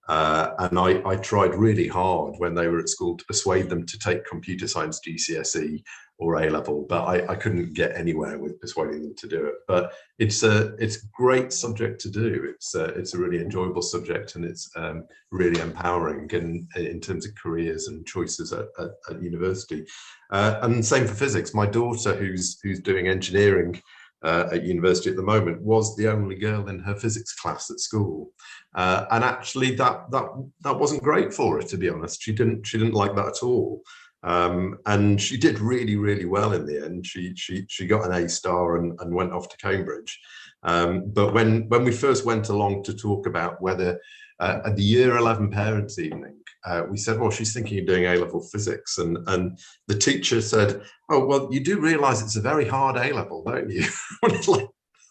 Speaker 1: And I tried really hard when they were at school to persuade them to take computer science GCSE or A-level, but I couldn't get anywhere with persuading them to do it. But it's a great subject to do. It's a really enjoyable subject, and it's really empowering in terms of careers and choices at university. And same for physics. My daughter, who's doing engineering at university at the moment, was the only girl in her physics class at school, and actually that wasn't great for her, to be honest. She didn't like that at all, and she did really, really well in the end. She got an A star and went off to Cambridge. But when we first went along to talk about whether at the year 11 parents evening, we said, well, she's thinking of doing A-level physics, and the teacher said, oh, well, you do realize it's a very hard A-level, don't you? And it's like,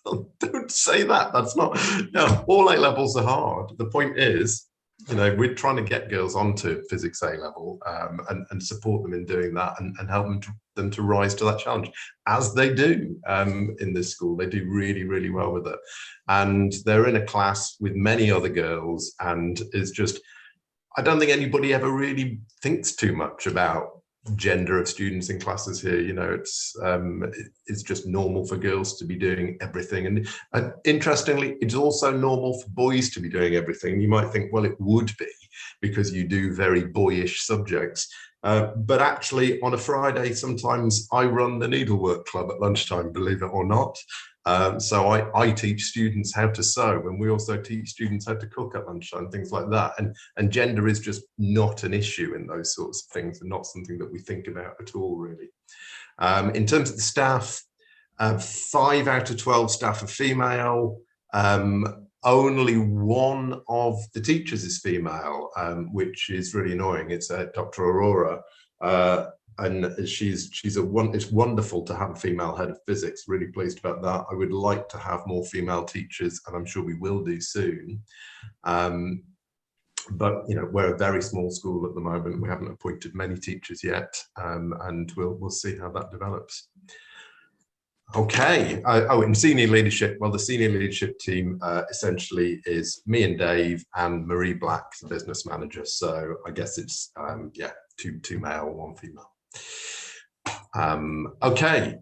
Speaker 1: oh, don't say that. That's not, no, all A-levels are hard. The point is, you know, we're trying to get girls onto physics A-level and support them in doing that and help them to rise to that challenge, as they do in this school. They do really, really well with it. And they're in a class with many other girls, and it's just, I don't think anybody ever really thinks too much about gender of students in classes here. You know, it's just normal for girls to be doing everything, and interestingly, it's also normal for boys to be doing everything. You might think, well, it would be because you do very boyish subjects, but actually on a Friday sometimes I run the needlework club at lunchtime, believe it or not. So I teach students how to sew, and we also teach students how to cook at lunchtime, things like that. And gender is just not an issue in those sorts of things, and not something that we think about at all, really. In terms of the staff, 5 out of 12 staff are female. Only one of the teachers is female, which is really annoying. It's Dr. Aurora. And it's wonderful to have a female head of physics. Really pleased about that. I would like to have more female teachers, and I'm sure we will do soon. But you know, we're a very small school at the moment. We haven't appointed many teachers yet, and we'll see how that develops. Okay. In senior leadership, well, the senior leadership team essentially is me and Dave and Marie Black, the business manager. So I guess it's two male, one female. Okay,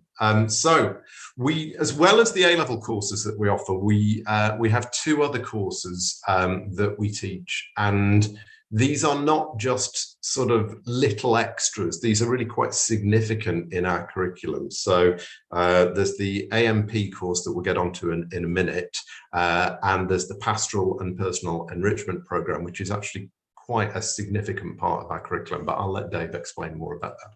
Speaker 1: so we, as well as the A-level courses that we offer, we have 2 other courses that we teach, and these are not just sort of little extras. These are really quite significant in our curriculum. So there's the AMP course that we'll get onto in a minute, and there's the Pastoral and Personal Enrichment Programme, which is actually quite a significant part of our curriculum, but I'll let Dave explain more about that.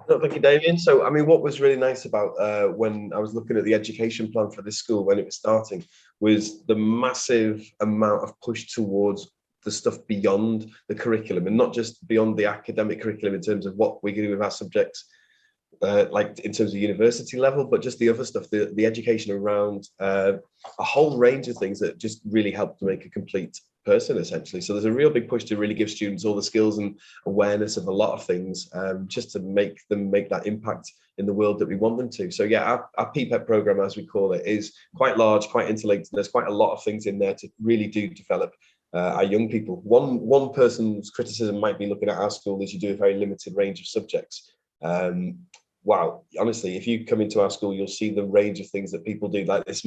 Speaker 4: No, thank you, Damien. So, I mean, what was really nice about when I was looking at the education plan for this school when it was starting was the massive amount of push towards the stuff beyond the curriculum, and not just beyond the academic curriculum in terms of what we do with our subjects, like in terms of university level, but just the other stuff, the education around a whole range of things that just really help to make a complete person, essentially. So there's a real big push to really give students all the skills and awareness of a lot of things, just to make them make that impact in the world that we want them to. So yeah, our PPEP program, as we call it, is quite large, quite interlinked. There's quite a lot of things in there to really do develop our young people. One person's criticism might be looking at our school is you do a very limited range of subjects. Wow, honestly, if you come into our school, you'll see the range of things that people do. Like this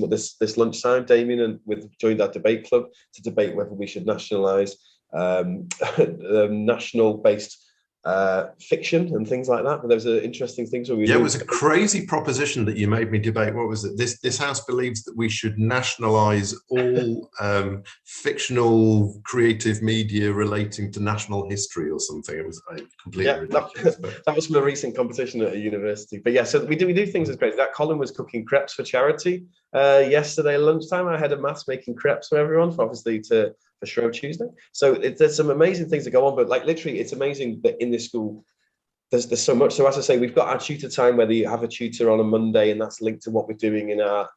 Speaker 4: lunchtime, Damien and we've joined our debate club to debate whether we should nationalise national-based fiction and things like that. But there's interesting things where we
Speaker 1: it was a crazy proposition that you made me debate. What was it? This house believes that we should nationalise all fictional creative media relating to national history or something. It was completely ridiculous.
Speaker 4: That was from a recent competition at a university. But yeah, so we do things as great. That Colin was cooking crepes for charity yesterday lunchtime. I had a maths making crepes for everyone, for Shrove Tuesday. So there's some amazing things that go on, but like literally it's amazing that in this school there's so much. So as I say, we've got our tutor time, whether you have a tutor on a Monday, and that's linked to what we're doing in our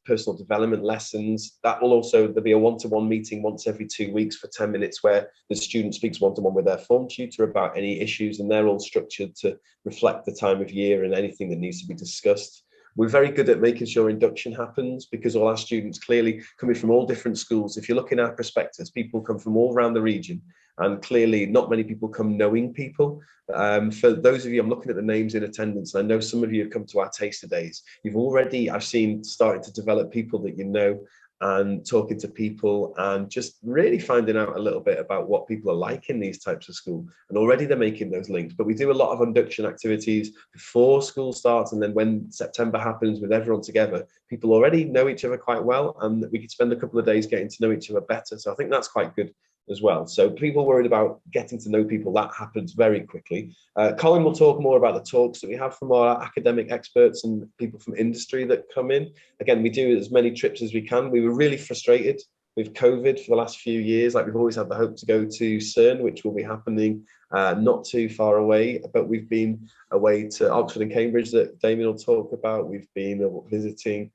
Speaker 4: personal development lessons. That will also, there'll be a one-to-one meeting once every 2 weeks for 10 minutes where the student speaks one-to-one with their form tutor about any issues, and they're all structured to reflect the time of year and anything that needs to be discussed. We're very good at making sure induction happens because all our students clearly coming from all different schools. If you look in our prospectus, people come from all around the region, and clearly not many people come knowing people. For those of you, I'm looking at the names in attendance, and I know some of you have come to our taster days. You've already, I've seen, started to develop people that you know, and talking to people and just really finding out a little bit about what people are like in these types of school. And already they're making those links. But we do a lot of induction activities before school starts, and then when September happens with everyone together, people already know each other quite well, and we could spend a couple of days getting to know each other better. So I think that's quite good as well. So people worried about getting to know people, that happens very quickly. Colin will talk more about the talks that we have from our academic experts and people from industry that come in. Again, we do as many trips as we can. We were really frustrated with COVID for the last few years. Like, we've always had the hope to go to CERN, which will be happening not too far away, but we've been away to Oxford and Cambridge that Damien will talk about. We've been visiting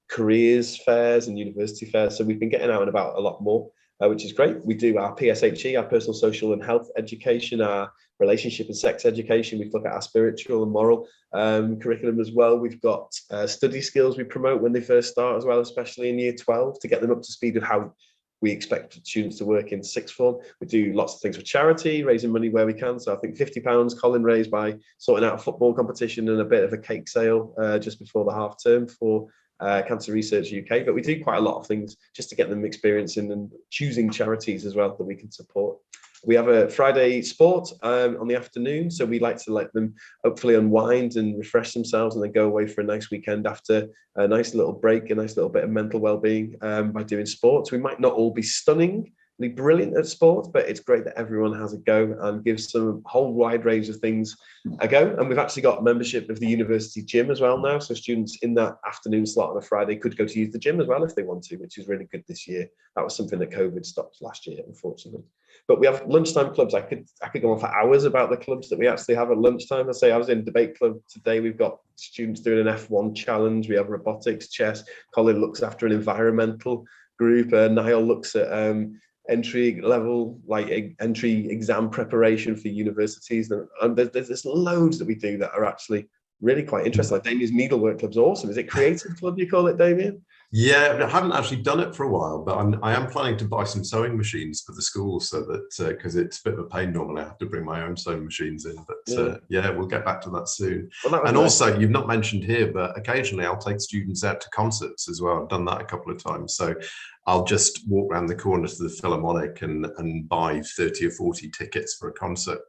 Speaker 4: careers fairs and university fairs. So we've been getting out and about a lot more, which is great. We do our PSHE, our personal, social and health education, our relationship and sex education. We look at our spiritual and moral curriculum as well. We've got study skills we promote when they first start as well, especially in year 12, to get them up to speed with how we expect students to work in sixth form. We do lots of things for charity, raising money where we can. So I think £50 Colin raised by sorting out a football competition and a bit of a cake sale just before the half term for Cancer Research UK. But we do quite a lot of things just to get them experiencing and choosing charities as well that we can support. We have a Friday sport on the afternoon, so we like to let them hopefully unwind and refresh themselves and then go away for a nice weekend after a nice little break, a nice little bit of mental well-being by doing sports. We might not all be stunningly brilliant at sport, but it's great that everyone has a go and gives some whole wide range of things a go. And we've actually got membership of the university gym as well now, so students in that afternoon slot on a Friday could go to use the gym as well if they want to, which is really good this year. That was something that COVID stopped last year, unfortunately. But we have lunchtime clubs. I could go on for hours about the clubs that we actually have at lunchtime. I say I was in debate club today. We've got students doing an F1 challenge. We have robotics, chess. Colin looks after an environmental group. Niall looks at entry level, like entry exam preparation for universities. And there's loads that we do that are actually really quite interesting. Like Damien's needlework club's awesome. Is it creative club you call it, Damien?
Speaker 1: Yeah, I haven't actually done it for a while, but I am planning to buy some sewing machines for the school so that, because it's a bit of a pain normally, I have to bring my own sewing machines in. But yeah, we'll get back to that soon. Well, and nice. Also, you've not mentioned here, but occasionally I'll take students out to concerts as well. I've done that a couple of times. So I'll just walk around the corner to the Philharmonic and buy 30 or 40 tickets for a concert,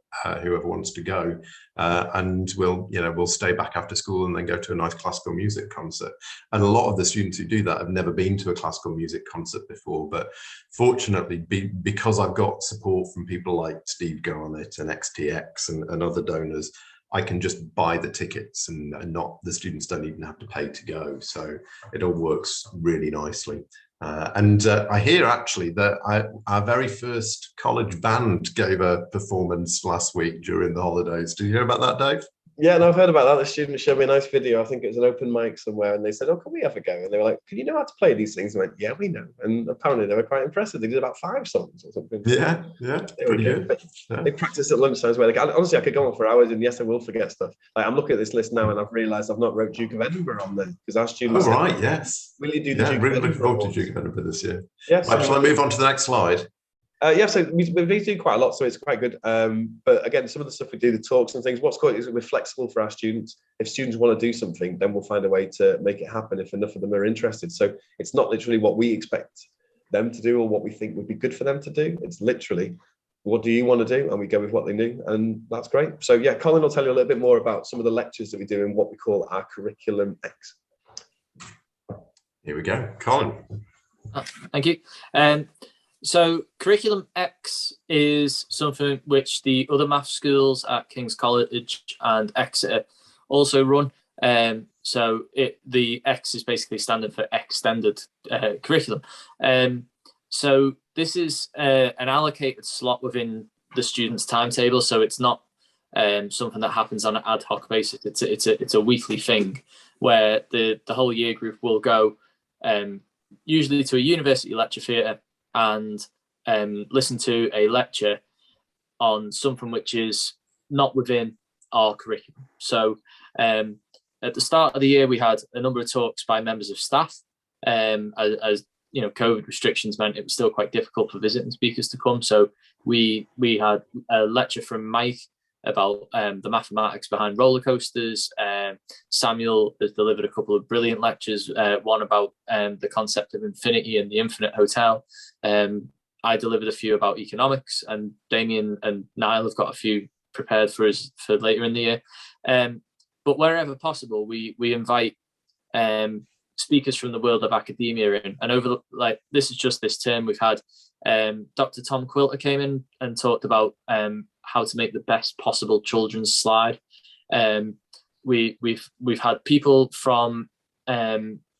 Speaker 1: whoever wants to go. And we'll stay back after school and then go to a nice classical music concert. And a lot of the students who do that have never been to a classical music concert before. But fortunately, because I've got support from people like Steve Garnett and XTX and other donors, I can just buy the tickets and the students don't even have to pay to go. So it all works really nicely. And I hear actually that our very first college band gave a performance last week during the holidays. Did you hear about that, Dave?
Speaker 4: Yeah, no, I've heard about that. The students showed me a nice video. I think it was an open mic somewhere, and they said, "Oh, can we have a go?" And they were like, "Can you know how to play these things?" I went, "Yeah, we know." And apparently, they were quite impressive. They did about 5 songs or something.
Speaker 1: Yeah, pretty good.
Speaker 4: They practiced at lunchtime as well. Like, honestly, I could go on for hours, and yes, I will forget stuff. Like, I'm looking at this list now, and I've realised I've not wrote Duke of Edinburgh on there because our students.
Speaker 1: Oh right, yes.
Speaker 4: Will you do the Duke of Edinburgh?
Speaker 1: Looking forward to Duke of Edinburgh this year.
Speaker 4: Yes.
Speaker 1: Right, shall I move on to the next slide?
Speaker 4: Yeah, so we do quite a lot, so it's quite good. But again, some of the stuff we do, the talks and things, what's good is we're flexible for our students. If students want to do something, then we'll find a way to make it happen if enough of them are interested. So it's not literally what we expect them to do or what we think would be good for them to do. It's literally, what do you want to do? And we go with what they do, and that's great. So yeah, Colin will tell you a little bit more about some of the lectures that we do in what we call our Curriculum X.
Speaker 1: Here we go, Colin.
Speaker 2: Thank you. So Curriculum X is something which the other maths schools at King's College and Exeter also run. So the X is basically standing for extended curriculum. So this is an allocated slot within the student's timetable. So it's not something that happens on an ad hoc basis. It's a weekly thing where the whole year group will go usually to a university lecture theatre and listen to a lecture on something which is not within our curriculum. So at the start of the year, we had a number of talks by members of staff. As you know, COVID restrictions meant it was still quite difficult for visiting speakers to come. So we had a lecture from Mike about the mathematics behind roller coasters. Samuel has delivered a couple of brilliant lectures, one about the concept of infinity and the infinite hotel. I delivered a few about economics, and Damien and Niall have got a few prepared for us for later in the year. But wherever possible, we invite speakers from the world of academia in. And over this is just this term, we've had Dr. Tom Quilter came in and talked about how to make the best possible children's slide. We've had people from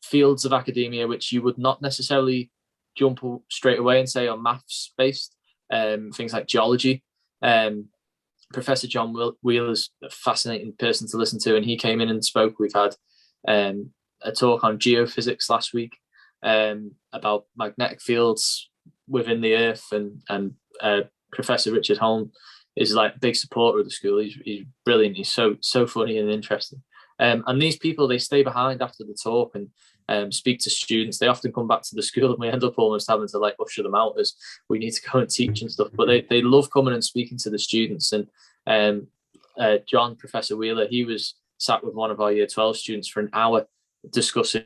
Speaker 2: fields of academia which you would not necessarily jump straight away and say are maths based, things like geology. Professor John Wheeler's a fascinating person to listen to, and he came in and spoke. We've had a talk on geophysics last week about magnetic fields within the earth, and Professor Richard Holm is like a big supporter of the school. He's brilliant. He's so funny and interesting. And these people, they stay behind after the talk, and speak to students. They often come back to the school and we end up almost having to like usher them out as we need to go and teach and stuff. But they love coming and speaking to the students. And John, Professor Wheeler, he was sat with one of our Year 12 students for an hour discussing,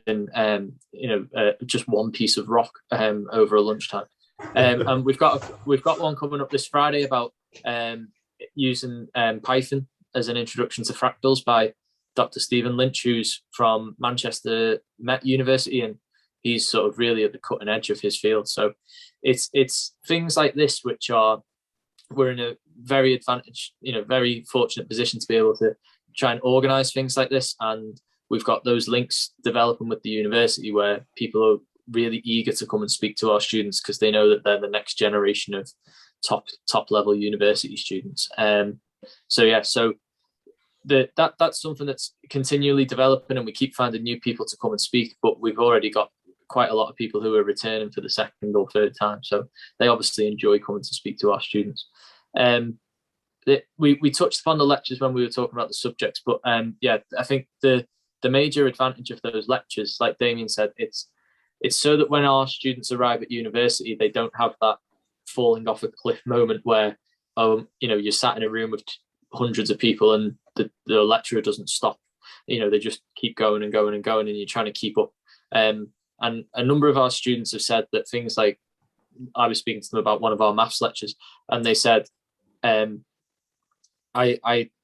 Speaker 2: just one piece of rock over a lunchtime. And we've got one coming up this Friday about using Python as an introduction to fractals by Dr. Stephen Lynch, who's from Manchester Met University, and he's sort of really at the cutting edge of his field. So it's things like this which we're in a very very fortunate position to be able to try and organise things like this, and we've got those links developing with the university where people are really eager to come and speak to our students because they know that they're the next generation of top level university students. So that's something that's continually developing, and we keep finding new people to come and speak, but we've already got quite a lot of people who are returning for the second or third time, so they obviously enjoy coming to speak to our students. We touched upon the lectures when we were talking about the subjects, but I think the major advantage of those lectures, like Damien said, it's so that when our students arrive at university, they don't have that falling off a cliff moment where you're sat in a room with hundreds of people and the lecturer doesn't stop. They just keep going and going and going, and you're trying to keep up. And a number of our students have said that things like, I was speaking to them about one of our maths lectures, and they said, I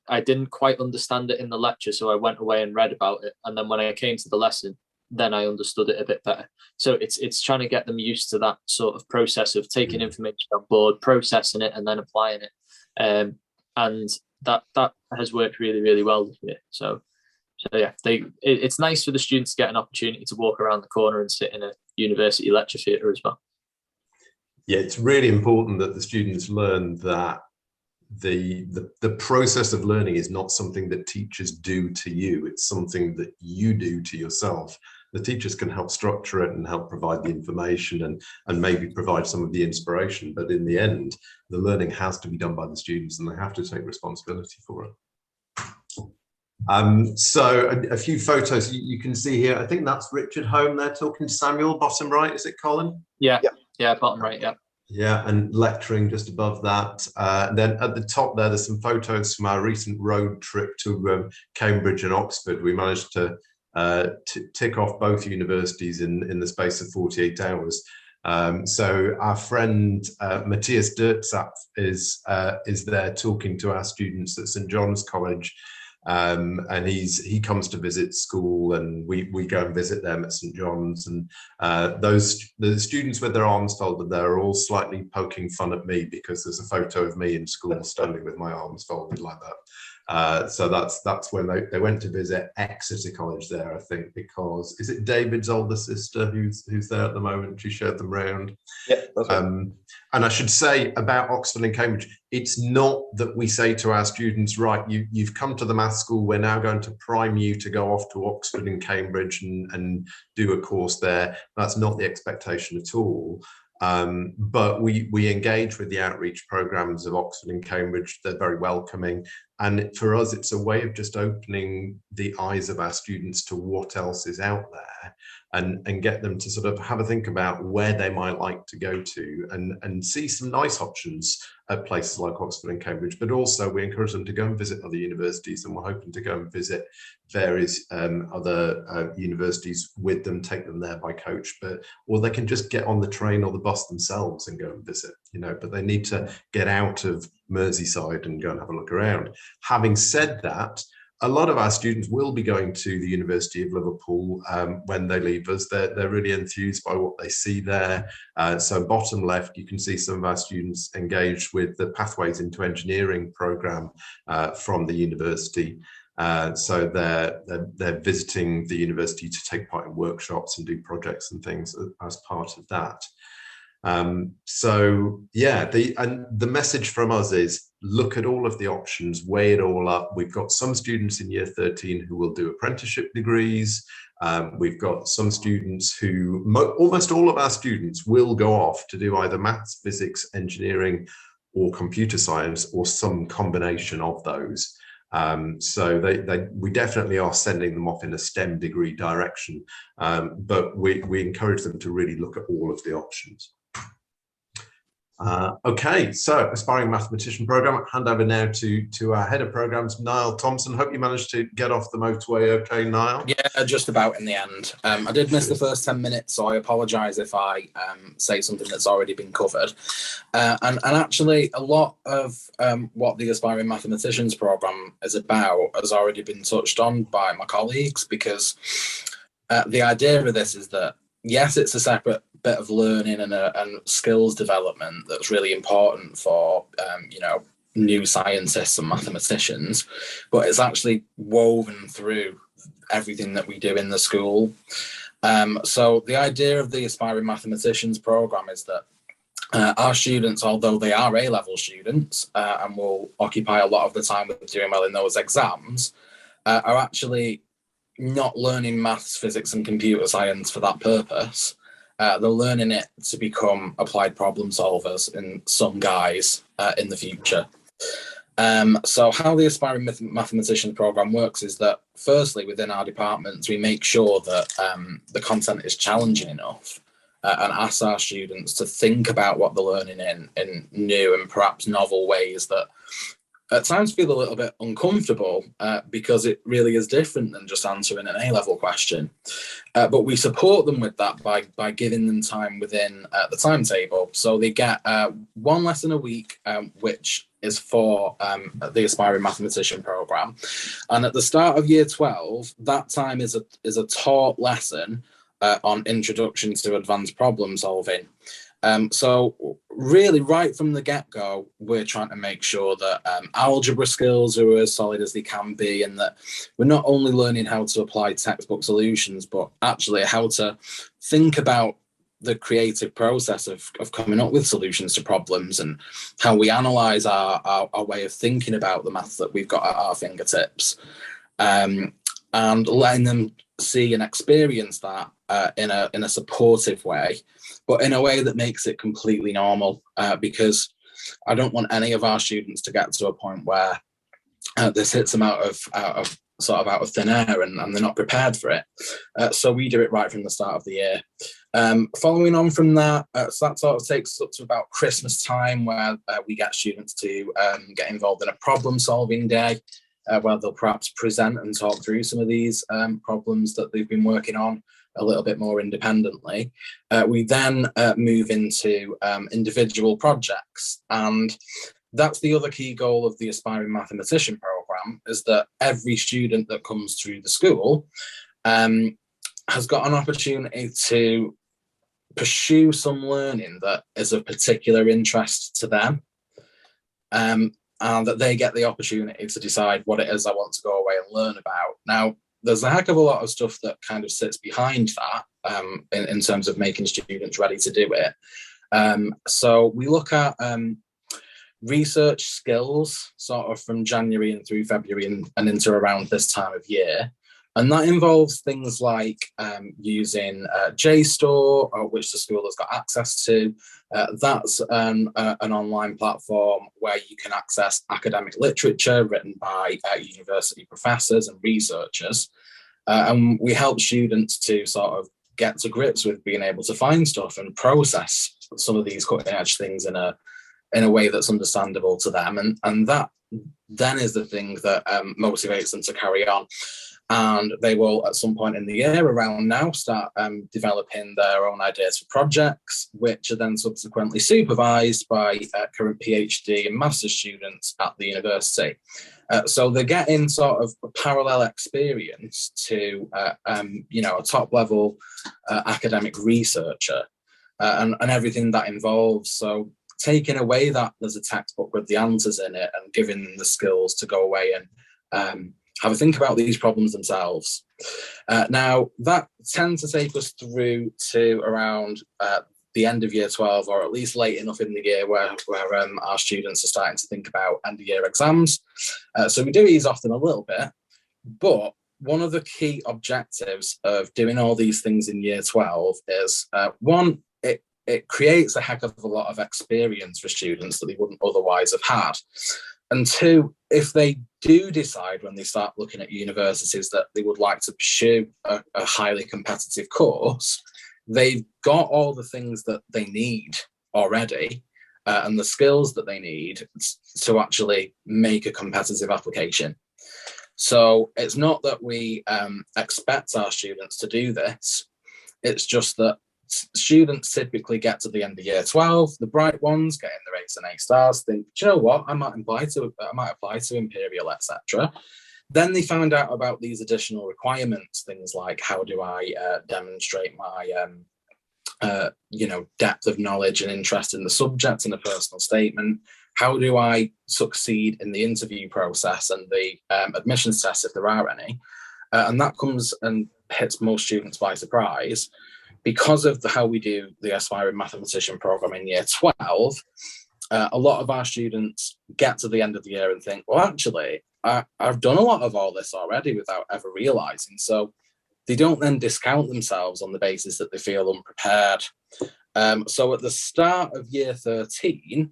Speaker 2: didn't quite understand it in the lecture, so I went away and read about it, and then when I came to the lesson, then I understood it a bit better. So it's trying to get them used to that sort of process of taking information on board, processing it, and then applying it. And that has worked really, really well this year. So yeah, it's nice for the students to get an opportunity to walk around the corner and sit in a university lecture theatre as well.
Speaker 1: Yeah, it's really important that the students learn that the process of learning is not something that teachers do to you. It's something that you do to yourself. The teachers can help structure it and help provide the information and maybe provide some of the inspiration. But in the end, the learning has to be done by the students, and they have to take responsibility for it. So a few photos you can see here. I think that's Richard Home there talking to Samuel, bottom right. Is it Colin?
Speaker 2: Yeah, bottom right, yeah.
Speaker 1: Yeah, and lecturing just above that. Then at the top there's some photos from our recent road trip to Cambridge and Oxford. We managed to tick off both universities in the space of 48 hours. So our friend Matthias Dirtzap is there talking to our students at St John's College. And he comes to visit school, and we go and visit them at St John's, and the students with their arms folded there are all slightly poking fun at me because there's a photo of me in school standing with my arms folded like that. So that's when they went to visit Exeter College there, I think, because is it David's older sister who's there at the moment? She showed them round.
Speaker 4: Yeah, that's right.
Speaker 1: And I should say about Oxford and Cambridge, it's not that we say to our students, right, you've come to the maths school, we're now going to prime you to go off to Oxford and Cambridge and do a course there. That's not the expectation at all. But we engage with the outreach programs of Oxford and Cambridge. They're very welcoming. And for us, it's a way of just opening the eyes of our students to what else is out there and get them to sort of have a think about where they might like to go to and see some nice options at places like Oxford and Cambridge. But also we encourage them to go and visit other universities, and we're hoping to go and visit various other universities with them, take them there by coach, or they can just get on the train or the bus themselves and go and visit, but they need to get out of Merseyside and go and have a look around. Having said that, a lot of our students will be going to the University of Liverpool when they leave us. They're really enthused by what they see there. So bottom left, you can see some of our students engaged with the Pathways into Engineering programme from the university. So they're visiting the university to take part in workshops and do projects and things as part of that. So yeah, the message from us is look at all of the options, weigh it all up. We've got some students in year 13 who will do apprenticeship degrees. We've got some students who, almost all of our students will go off to do either maths, physics, engineering, or computer science, or some combination of those. So we definitely are sending them off in a STEM degree direction, but we encourage them to really look at all of the options. Okay, so Aspiring Mathematician Programme, I'll hand over now to our Head of Programmes, Niall Thompson. Hope you managed to get off the motorway okay, Niall?
Speaker 5: Yeah, just about in the end. I did miss the first 10 minutes, so I apologise if I say something that's already been covered. And actually, a lot of what the Aspiring Mathematicians Programme is about has already been touched on by my colleagues, because the idea of this is that, yes, it's a separate bit of learning and skills development that's really important for, new scientists and mathematicians, but it's actually woven through everything that we do in the school. So the idea of the Aspiring Mathematicians Programme is that our students, although they are A-level students and will occupy a lot of the time with doing well in those exams, are actually not learning maths, physics and computer science for that purpose. They're learning it to become applied problem solvers in some guise in the future. So how the Aspiring Mathematician Programme works is that, firstly, within our departments, we make sure that the content is challenging enough and ask our students to think about what they're learning in new and perhaps novel ways that at times feel a little bit uncomfortable because it really is different than just answering an A-level question. But we support them with that by giving them time within the timetable. So they get one lesson a week, which is for the Aspiring Mathematician Programme. And at the start of year 12, that time is a taught lesson on Introduction to Advanced Problem Solving. So really, right from the get-go, we're trying to make sure that algebra skills are as solid as they can be, and that we're not only learning how to apply textbook solutions, but actually how to think about the creative process of coming up with solutions to problems, and how we analyse our way of thinking about the maths that we've got at our fingertips, and letting them see and experience that in a supportive way, but in a way that makes it completely normal, because I don't want any of our students to get to a point where this hits them out of thin air and they're not prepared for it. So we do it right from the start of the year. Following on from that, so that sort of takes up to about Christmas time, where we get students to get involved in a problem solving day, where they'll perhaps present and talk through some of these problems that they've been working on a little bit more independently. We then move into individual projects, and that's the other key goal of the Aspiring Mathematician Programme, is that every student that comes through the school has got an opportunity to pursue some learning that is of particular interest to them, and that they get the opportunity to decide what it is I want to go away and learn about. Now, there's a heck of a lot of stuff that kind of sits behind that in terms of making students ready to do it. So we look at research skills sort of from January and through February and into around this time of year. And that involves things like using JSTOR, which the school has got access to. That's an online platform where you can access academic literature written by university professors and researchers. And we help students to sort of get to grips with being able to find stuff and process some of these cutting edge things in a way that's understandable to them. And that then is the thing that motivates them to carry on. And they will, at some point in the year around now, start developing their own ideas for projects, which are then subsequently supervised by current PhD and master's students at the university. So they're getting sort of a parallel experience to, a top-level academic researcher and everything that involves. So taking away that there's a textbook with the answers in it and giving them the skills to go away and have a think about these problems themselves. Now, that tends to take us through to around the end of year 12, or at least late enough in the year where our students are starting to think about end-of-year exams. So we do ease off them a little bit, but one of the key objectives of doing all these things in year 12 is, one, it creates a heck of a lot of experience for students that they wouldn't otherwise have had. And two, if they do decide when they start looking at universities that they would like to pursue a highly competitive course, they've got all the things that they need already and the skills that they need to actually make a competitive application. So it's not that we expect our students to do this. It's just that students typically get to the end of year 12, the bright ones getting their A's and A stars, think, do you know what, I might apply to Imperial, etc. Then they find out about these additional requirements, things like how do I demonstrate my depth of knowledge and interest in the subject in a personal statement. How do I succeed in the interview process and the admissions test if there are any? And that comes and hits most students by surprise. Because of how we do the Aspiring Mathematician program in year 12, a lot of our students get to the end of the year and think, well, actually, I've done a lot of all this already without ever realizing. So they don't then discount themselves on the basis that they feel unprepared. So at the start of year 13,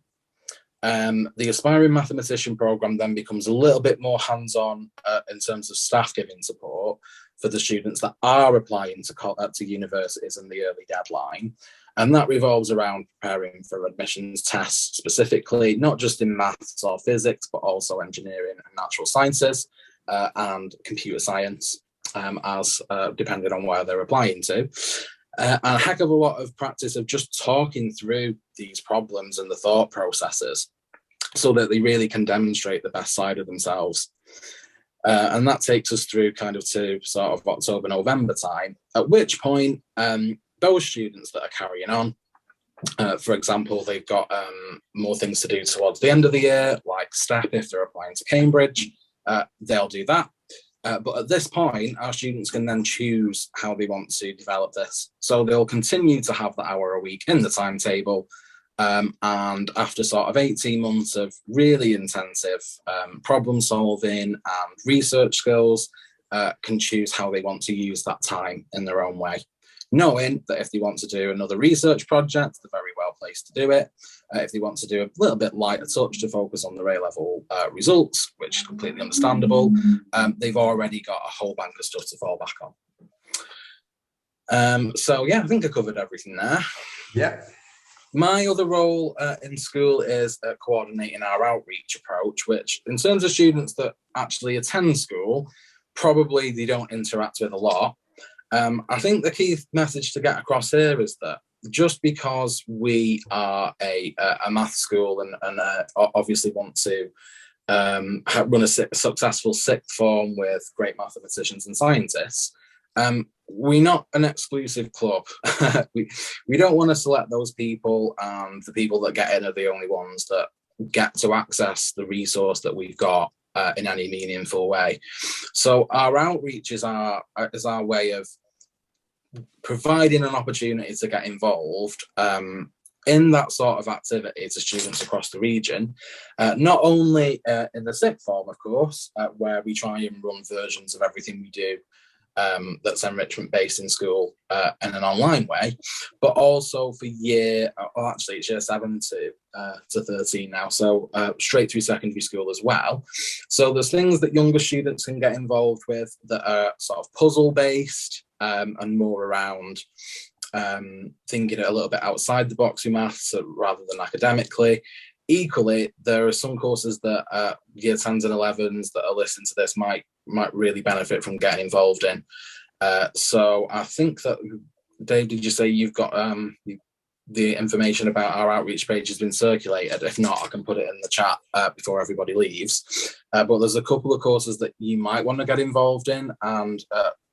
Speaker 5: the Aspiring Mathematician program then becomes a little bit more hands-on in terms of staff giving support for the students that are applying to universities in the early deadline. And that revolves around preparing for admissions tests specifically, not just in maths or physics, but also engineering and natural sciences and computer science, as depending on where they're applying to. And a heck of a lot of practice of just talking through these problems and the thought processes so that they really can demonstrate the best side of themselves. And that takes us through kind of to sort of October, November time, at which point those students that are carrying on, for example, they've got more things to do towards the end of the year, like STEP if they're applying to Cambridge, they'll do that. But at this point, our students can then choose how they want to develop this. So they'll continue to have the hour a week in the timetable. And after sort of 18 months of really intensive problem solving and research skills, can choose how they want to use that time in their own way, knowing that if they want to do another research project, they're very well placed to do it. If they want to do a little bit lighter touch to focus on their A-level results, which is completely understandable, they've already got a whole bank of stuff to fall back on. So yeah, I think I covered everything there.
Speaker 1: Yeah.
Speaker 5: My other role in school is coordinating our outreach approach, which in terms of students that actually attend school, probably they don't interact with a lot. I think the key message to get across here is that just because we are a math school and obviously want to run a successful sixth form with great mathematicians and scientists, we're not an exclusive club. we don't want to select those people, and the people that get in are the only ones that get to access the resource that we've got in any meaningful way. So our outreach is our way of providing an opportunity to get involved in that sort of activity to students across the region, not only in the sixth form, of course, where we try and run versions of everything we do that's enrichment based in school in an online way, but also for it's year 7 to 13 now, so straight through secondary school as well. So there's things that younger students can get involved with that are sort of puzzle based and more around thinking a little bit outside the box with maths rather than academically. Equally, there are some courses that year 10s and 11s that are listening to this might really benefit from getting involved in. So I think that, Dave, did you say you've got the information about our outreach page has been circulated? If not, I can put it in the chat before everybody leaves. But there's a couple of courses that you might want to get involved in, and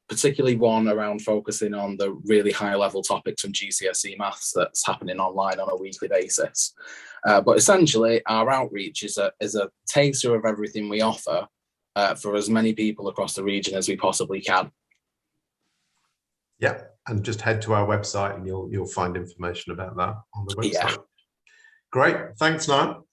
Speaker 5: particularly one around focusing on the really high level topics from GCSE maths that's happening online on a weekly basis. But essentially, our outreach is a taster of everything we offer for as many people across the region as we possibly can.
Speaker 1: Yeah, and just head to our website and you'll find information about that on the website. Yeah. Great, thanks, Niall.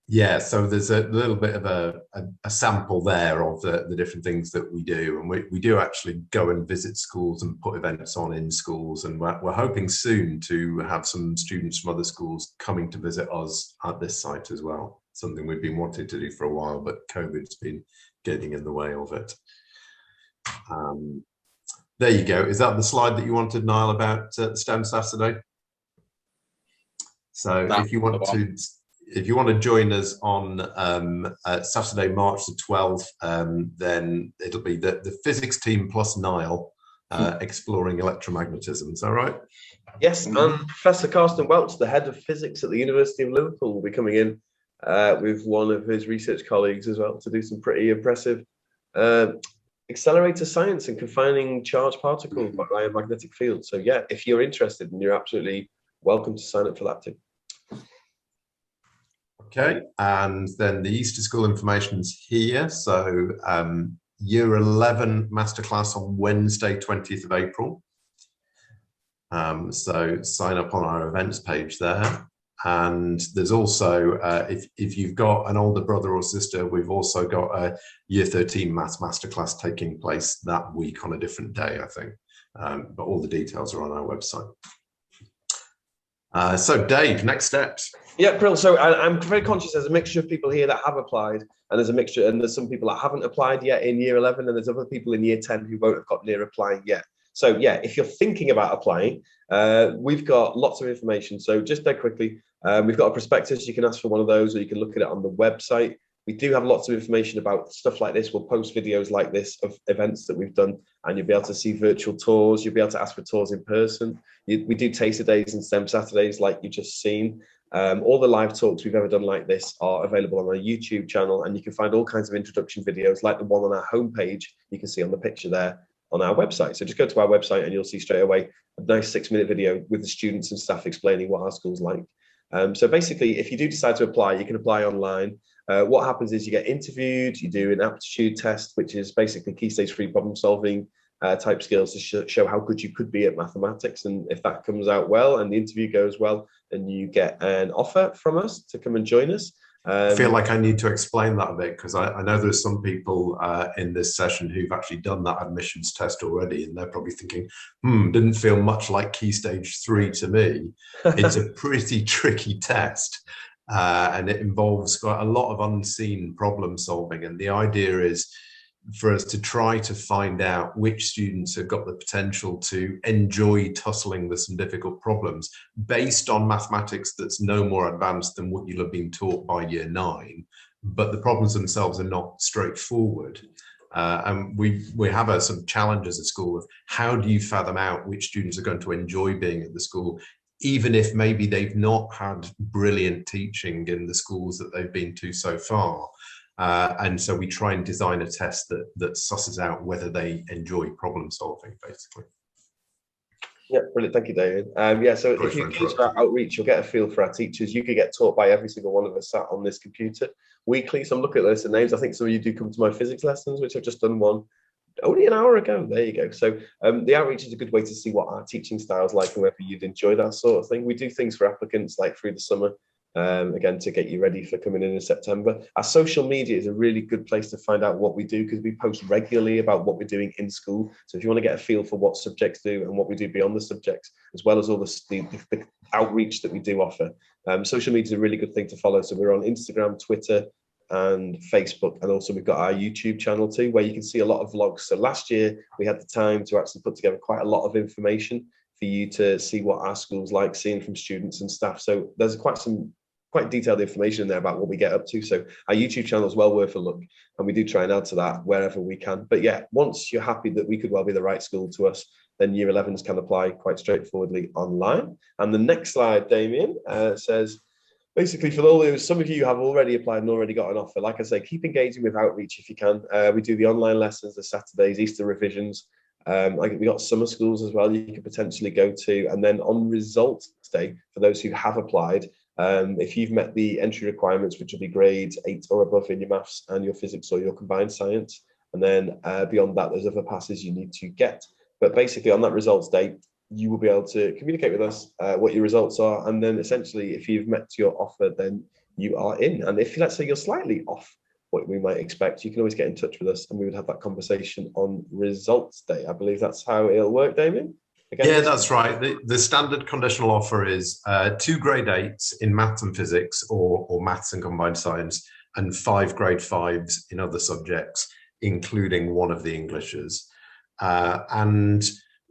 Speaker 1: Yeah, so there's a little bit of a sample there of the different things that we do, and we do actually go and visit schools and put events on in schools, and we're hoping soon to have some students from other schools coming to visit us at this site as well. something we've been wanting to do for a while, but COVID's been getting in the way of it. There you go. Is that the slide that you wanted, Niall, about STEM Saturday? So if you want to join us on Saturday, March the 12th, then it'll be the physics team plus Niall exploring electromagnetism. Is that right?
Speaker 4: Yes, and Professor Carsten Welch, the head of physics at the University of Liverpool, will be coming in with one of his research colleagues as well to do some pretty impressive accelerator science and confining charged particles by a magnetic field. So yeah, if you're interested, then you're absolutely welcome to sign up for that too.
Speaker 1: Okay, and then the Easter School information is here. So Year 11 masterclass on Wednesday, 20th of April. So sign up on our events page there. And there's also, if you've got an older brother or sister, we've also got a Year 13 Maths masterclass taking place that week on a different day, I think. But all the details are on our website. So Dave, next steps.
Speaker 4: Yeah, Brill. So I'm very conscious there's a mixture of people here that have applied, and there's a mixture, and there's some people that haven't applied yet in Year 11, and there's other people in Year 10 who won't have got near applying yet. So yeah, if you're thinking about applying, we've got lots of information. So just very quickly, we've got a prospectus. You can ask for one of those, or you can look at it on the website. We do have lots of information about stuff like this. We'll post videos like this of events that we've done, and you'll be able to see virtual tours. You'll be able to ask for tours in person. We do taster days and STEM Saturdays like you've just seen. All the live talks we've ever done like this are available on our YouTube channel, and you can find all kinds of introduction videos like the one on our homepage. You can see on the picture there on our website. So just go to our website and you'll see straight away a nice 6-minute video with the students and staff explaining what our school's like. So basically, if you do decide to apply, you can apply online. What happens is you get interviewed, you do an aptitude test, which is basically key stage 3 problem solving type skills to show how good you could be at mathematics. And if that comes out well and the interview goes well, then you get an offer from us to come and join us.
Speaker 1: I feel like I need to explain that a bit, because I know there's some people in this session who've actually done that admissions test already, and they're probably thinking, didn't feel much like Key Stage 3 to me. It's a pretty tricky test, and it involves quite a lot of unseen problem solving. And the idea is for us to try to find out which students have got the potential to enjoy tussling with some difficult problems based on mathematics that's no more advanced than what you'll have been taught by Year 9, but the problems themselves are not straightforward. And we have a sort of challenge as a school of how do you fathom out which students are going to enjoy being at the school, even if maybe they've not had brilliant teaching in the schools that they've been to so far. And so we try and design a test that susses out whether they enjoy problem solving, basically.
Speaker 4: Yeah, brilliant. Thank you, David. Yeah, so if you go to our outreach, you'll get a feel for our teachers. You could get taught by every single one of us sat on this computer weekly. So I'm looking at the list of names. I think some of you do come to my physics lessons, which I've just done one only an hour ago. There you go. So the outreach is a good way to see what our teaching style's like and whether you'd enjoy that sort of thing. We do things for applicants like through the summer. Again, to get you ready for coming in September. Our social media is a really good place to find out what we do, because we post regularly about what we're doing in school. So if you want to get a feel for what subjects do and what we do beyond the subjects, as well as all the outreach that we do offer, social media is a really good thing to follow. So we're on Instagram, Twitter, and Facebook, and also we've got our YouTube channel too, where you can see a lot of vlogs. So last year we had the time to actually put together quite a lot of information for you to see what our school's like, seeing from students and staff. So there's quite detailed information in there about what we get up to. So our YouTube channel is well worth a look, and we do try and add to that wherever we can. But yeah, once you're happy that we could well be the right school to us, then Year 11s can apply quite straightforwardly online. And the next slide, Damien, says, basically for all those, some of you have already applied and already got an offer. Like I say, keep engaging with outreach if you can. We do the online lessons, the Saturdays, Easter revisions. We got summer schools as well you could potentially go to. And then on results day, for those who have applied, if you've met the entry requirements, which will be grades 8 or above in your maths and your physics or your combined science, and then beyond that, there's other passes you need to get. But basically on that results day, you will be able to communicate with us what your results are. And then essentially, if you've met your offer, then you are in. And if, let's say, you're slightly off what we might expect, you can always get in touch with us and we would have that conversation on results day. I believe that's how it'll work, Damien. Again,
Speaker 1: Yeah, that's right. The standard conditional offer is 2 grade 8s in maths and physics, or maths and combined science, and 5 grade 5s in other subjects, including one of the Englishes. And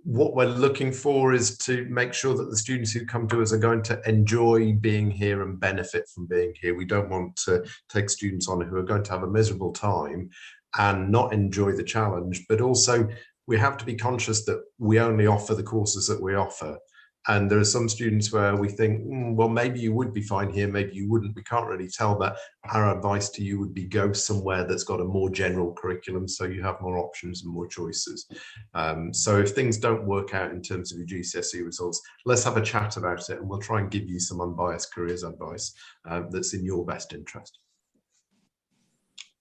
Speaker 1: what we're looking for is to make sure that the students who come to us are going to enjoy being here and benefit from being here. We don't want to take students on who are going to have a miserable time and not enjoy the challenge, but also we have to be conscious that we only offer the courses that we offer. And there are some students where we think, well, maybe you would be fine here, maybe you wouldn't. We can't really tell, but our advice to you would be go somewhere that's got a more general curriculum so you have more options and more choices. So if things don't work out in terms of your GCSE results, let's have a chat about it and we'll try and give you some unbiased careers advice that's in your best interest.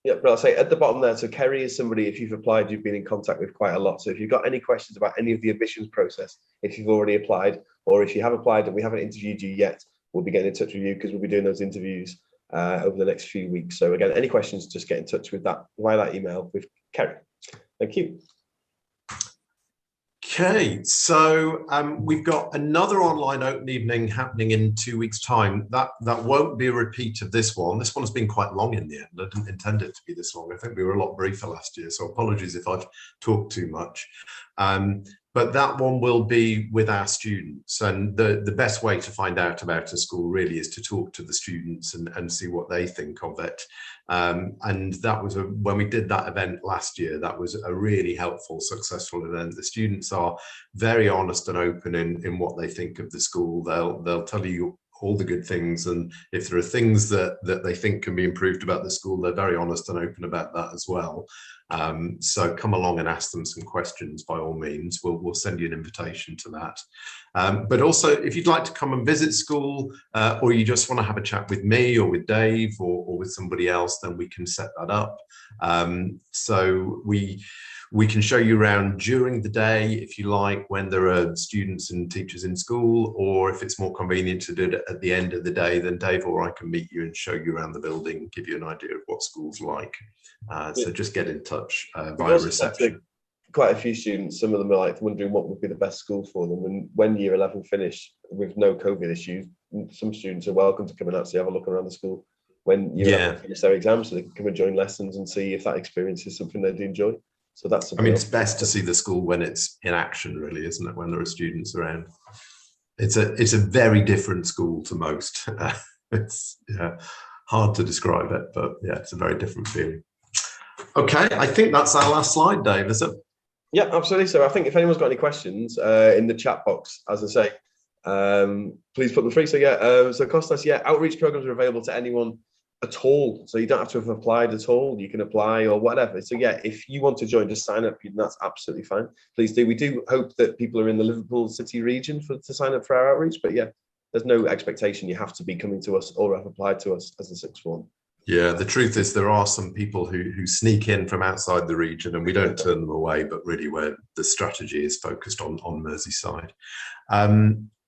Speaker 4: Yeah, but I'll say at the bottom there, so Kerry is somebody, if you've applied, you've been in contact with quite a lot. So if you've got any questions about any of the admissions process, if you've already applied, or if you have applied and we haven't interviewed you yet, we'll be getting in touch with you because we'll be doing those interviews over the next few weeks. So again, any questions, just get in touch with that via that email with Kerry. Thank you.
Speaker 1: Okay, so we've got another online open evening happening in 2 weeks' time. That won't be a repeat of this one. This one has been quite long in the end. I didn't intend it to be this long. I think we were a lot briefer last year, so apologies if I've talked too much. But that one will be with our students, and the best way to find out about a school really is to talk to the students and see what they think of it. And that was when we did that event last year, that was a really helpful, successful event. The students are very honest and open in what they think of the school. They'll tell you all the good things, and if there are things that they think can be improved about the school, they're very honest and open about that as well. So come along and ask them some questions by all means. We'll send you an invitation to that. But also, if you'd like to come and visit school, or you just want to have a chat with me or with Dave or with somebody else, then we can set that up. So we can show you around during the day, if you like, when there are students and teachers in school, or if it's more convenient to do it at the end of the day, then Dave or I can meet you and show you around the building, give you an idea of what school's like. So just get in touch via reception.
Speaker 4: Quite a few students, some of them are like wondering what would be the best school for them. And when year 11 finished with no COVID issues, some students are welcome to come and actually have a look around the school when year 11 finish their exams, so they can come and join lessons and see if that experience is something they do enjoy. So that's, I mean,
Speaker 1: it's best to see the school when it's in action, really, isn't it? When there are students around. It's a very different school to most. It's hard to describe it, but yeah, it's a very different feeling. Okay, I think that's our last slide, Dave, is it?
Speaker 4: Yeah, absolutely. So I think if anyone's got any questions in the chat box, as I say, please put them free. So yeah, so Costas, outreach programs are available to anyone at all. So you don't have to have applied at all. You can apply or whatever. So yeah, if you want to join, just sign up. That's absolutely fine. Please do. We do hope that people are in the Liverpool City region to sign up for our outreach. But yeah, there's no expectation you have to be coming to us or have applied to us as a sixth form. Yeah, the truth is there are some people who sneak in from outside the region and we don't turn them away, but really where the strategy is focused on Merseyside.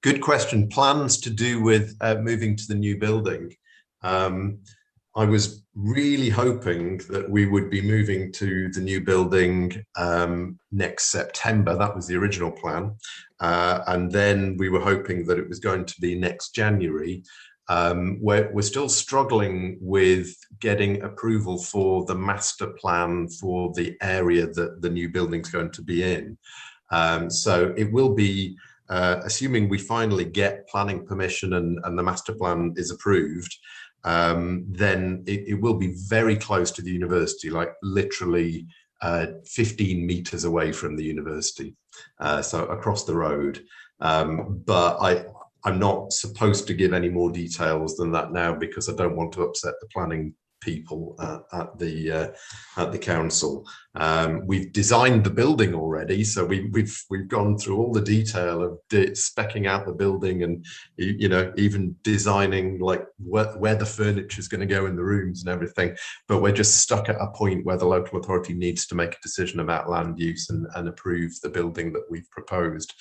Speaker 4: Good question. Plans to do with moving to the new building. I was really hoping that we would be moving to the new building next September. That was the original plan. And then we were hoping that it was going to be next January. We're still struggling with getting approval for the master plan for the area that the new building's going to be in. So it will be, assuming we finally get planning permission and the master plan is approved, then it will be very close to the university, like literally 15 meters away from the university, so across the road. But I'm not supposed to give any more details than that now because I don't want to upset the planning people at the council. We've designed the building already, so we've gone through all the detail of specking out the building and even designing like where the furniture is going to go in the rooms and everything. But we're just stuck at a point where the local authority needs to make a decision about land use and approve the building that we've proposed.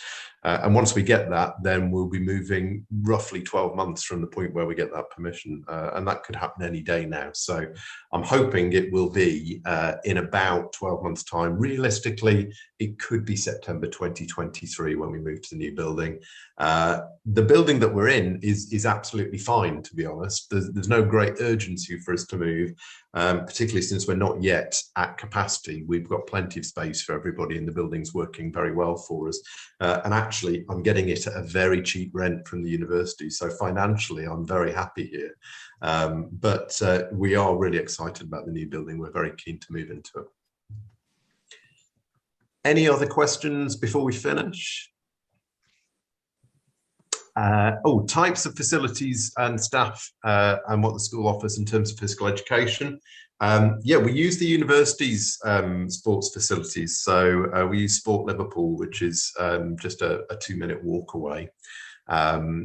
Speaker 1: And once we get that, then we'll be moving roughly 12 months from the point where we get that permission. And that could happen any day now. So I'm hoping it will be in about 12 months' time. Realistically, it could be September 2023 when we move to the new building. The building that we're in is absolutely fine, to be honest. There's no great urgency for us to move, particularly since we're not yet at capacity. We've got plenty of space for everybody, and the building's working very well for us. And actually, I'm getting it at a very cheap rent from the university. So financially, I'm very happy here. But we are really excited about the new building. We're very keen to move into it. Any other questions before we finish? Types of facilities and staff and what the school offers in terms of physical education. Yeah, we use the university's sports facilities. So we use Sport Liverpool, which is just a 2-minute walk away.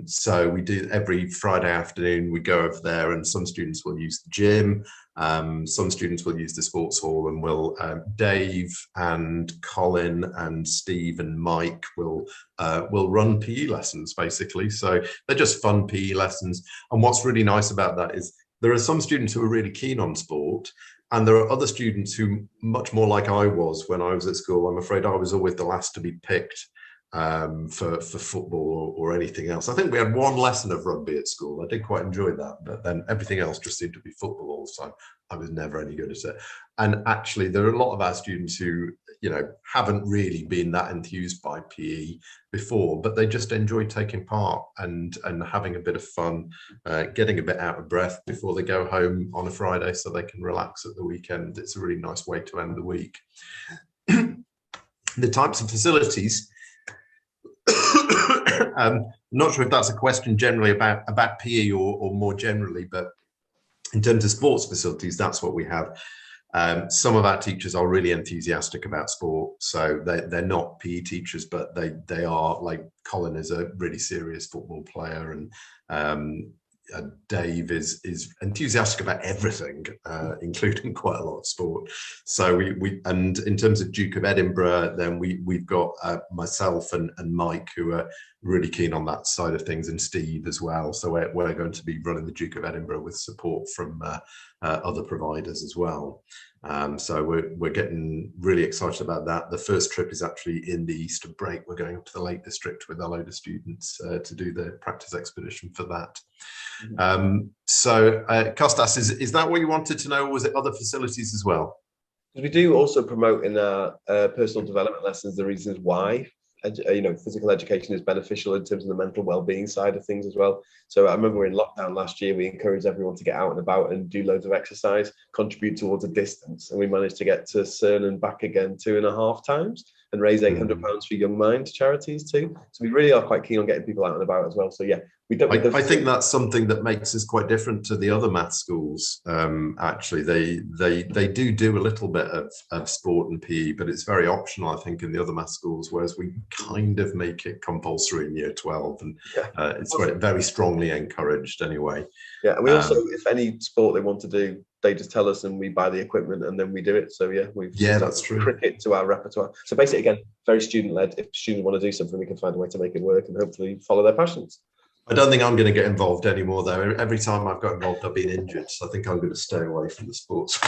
Speaker 1: So we do every Friday afternoon, we go over there, and some students will use the gym. Some students will use the sports hall, and Dave and Colin and Steve and Mike will run PE lessons, basically. So they're just fun PE lessons. And what's really nice about that is there are some students who are really keen on sport, and there are other students who, much more like I was when I was at school, I'm afraid I was always the last to be picked for football or anything else. I think we had one lesson of rugby at school. I did quite enjoy that, but then everything else just seemed to be football all the time. I was never any good at it. And actually, there are a lot of our students who, haven't really been that enthused by PE before, but they just enjoy taking part and having a bit of fun, getting a bit out of breath before they go home on a Friday so they can relax at the weekend. It's a really nice way to end the week. The types of facilities, I'm not sure if that's a question generally about PE or more generally, but in terms of sports facilities, that's what we have. Some of our teachers are really enthusiastic about sport, so they're not PE teachers, but they are, like Colin is a really serious football player, and Dave is enthusiastic about everything, including quite a lot of sport. So and in terms of Duke of Edinburgh, then we've got myself and Mike, who are really keen on that side of things, and Steve as well. So we're going to be running the Duke of Edinburgh with support from other providers as well. So we're getting really excited about that. The first trip is actually in the Easter break. We're going up to the Lake District with a load of students to do the practice expedition for that. So Kostas, is that what you wanted to know, or was it other facilities as well?
Speaker 4: We do also promote in our personal development lessons the reasons why physical education is beneficial in terms of the mental well-being side of things as well. So I remember in lockdown last year, we encouraged everyone to get out and about and do loads of exercise, contribute towards a distance, and we managed to get to CERN and back again 2.5 times and raise £800 for Young Mind charities too. So we really are quite keen on getting people out and about as well. So yeah, I think
Speaker 1: that's something that makes us quite different to the other maths schools. Actually, they do a little bit of sport and PE, but it's very optional, I think, in the other maths schools, whereas we kind of make it compulsory in year 12, and it's very strongly encouraged anyway.
Speaker 4: Yeah, and we also, if any sport they want to do, they just tell us and we buy the equipment and then we do it. So yeah,
Speaker 1: that's true.
Speaker 4: Cricket to our repertoire. So basically, again, very student-led. If students want to do something, we can find a way to make it work and hopefully follow their passions.
Speaker 1: I don't think I'm going to get involved anymore, though. Every time I've got involved, I've been injured. So I think I'm going to stay away from the sports.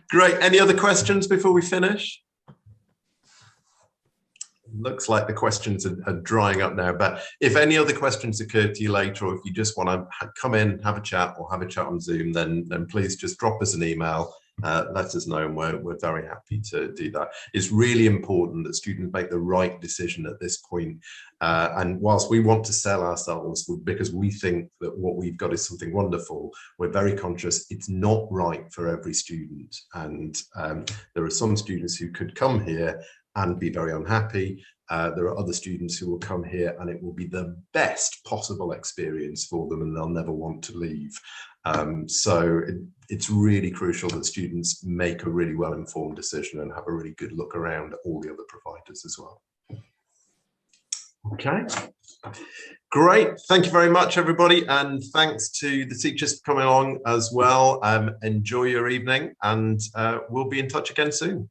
Speaker 1: Great. Any other questions before we finish? Looks like the questions are drying up now, but if any other questions occur to you later, or if you just want to come in, have a chat, or have a chat on Zoom, then please just drop us an email. Let us know, and we're very happy to do that. It's really important that students make the right decision at this point. And whilst we want to sell ourselves because we think that what we've got is something wonderful, we're very conscious it's not right for every student. And there are some students who could come here and be very unhappy. There are other students who will come here and it will be the best possible experience for them and they'll never want to leave. So it's really crucial that students make a really well-informed decision and have a really good look around at all the other providers as well. Okay, great. Thank you very much, everybody. And thanks to the teachers for coming along as well. Enjoy your evening, and we'll be in touch again soon.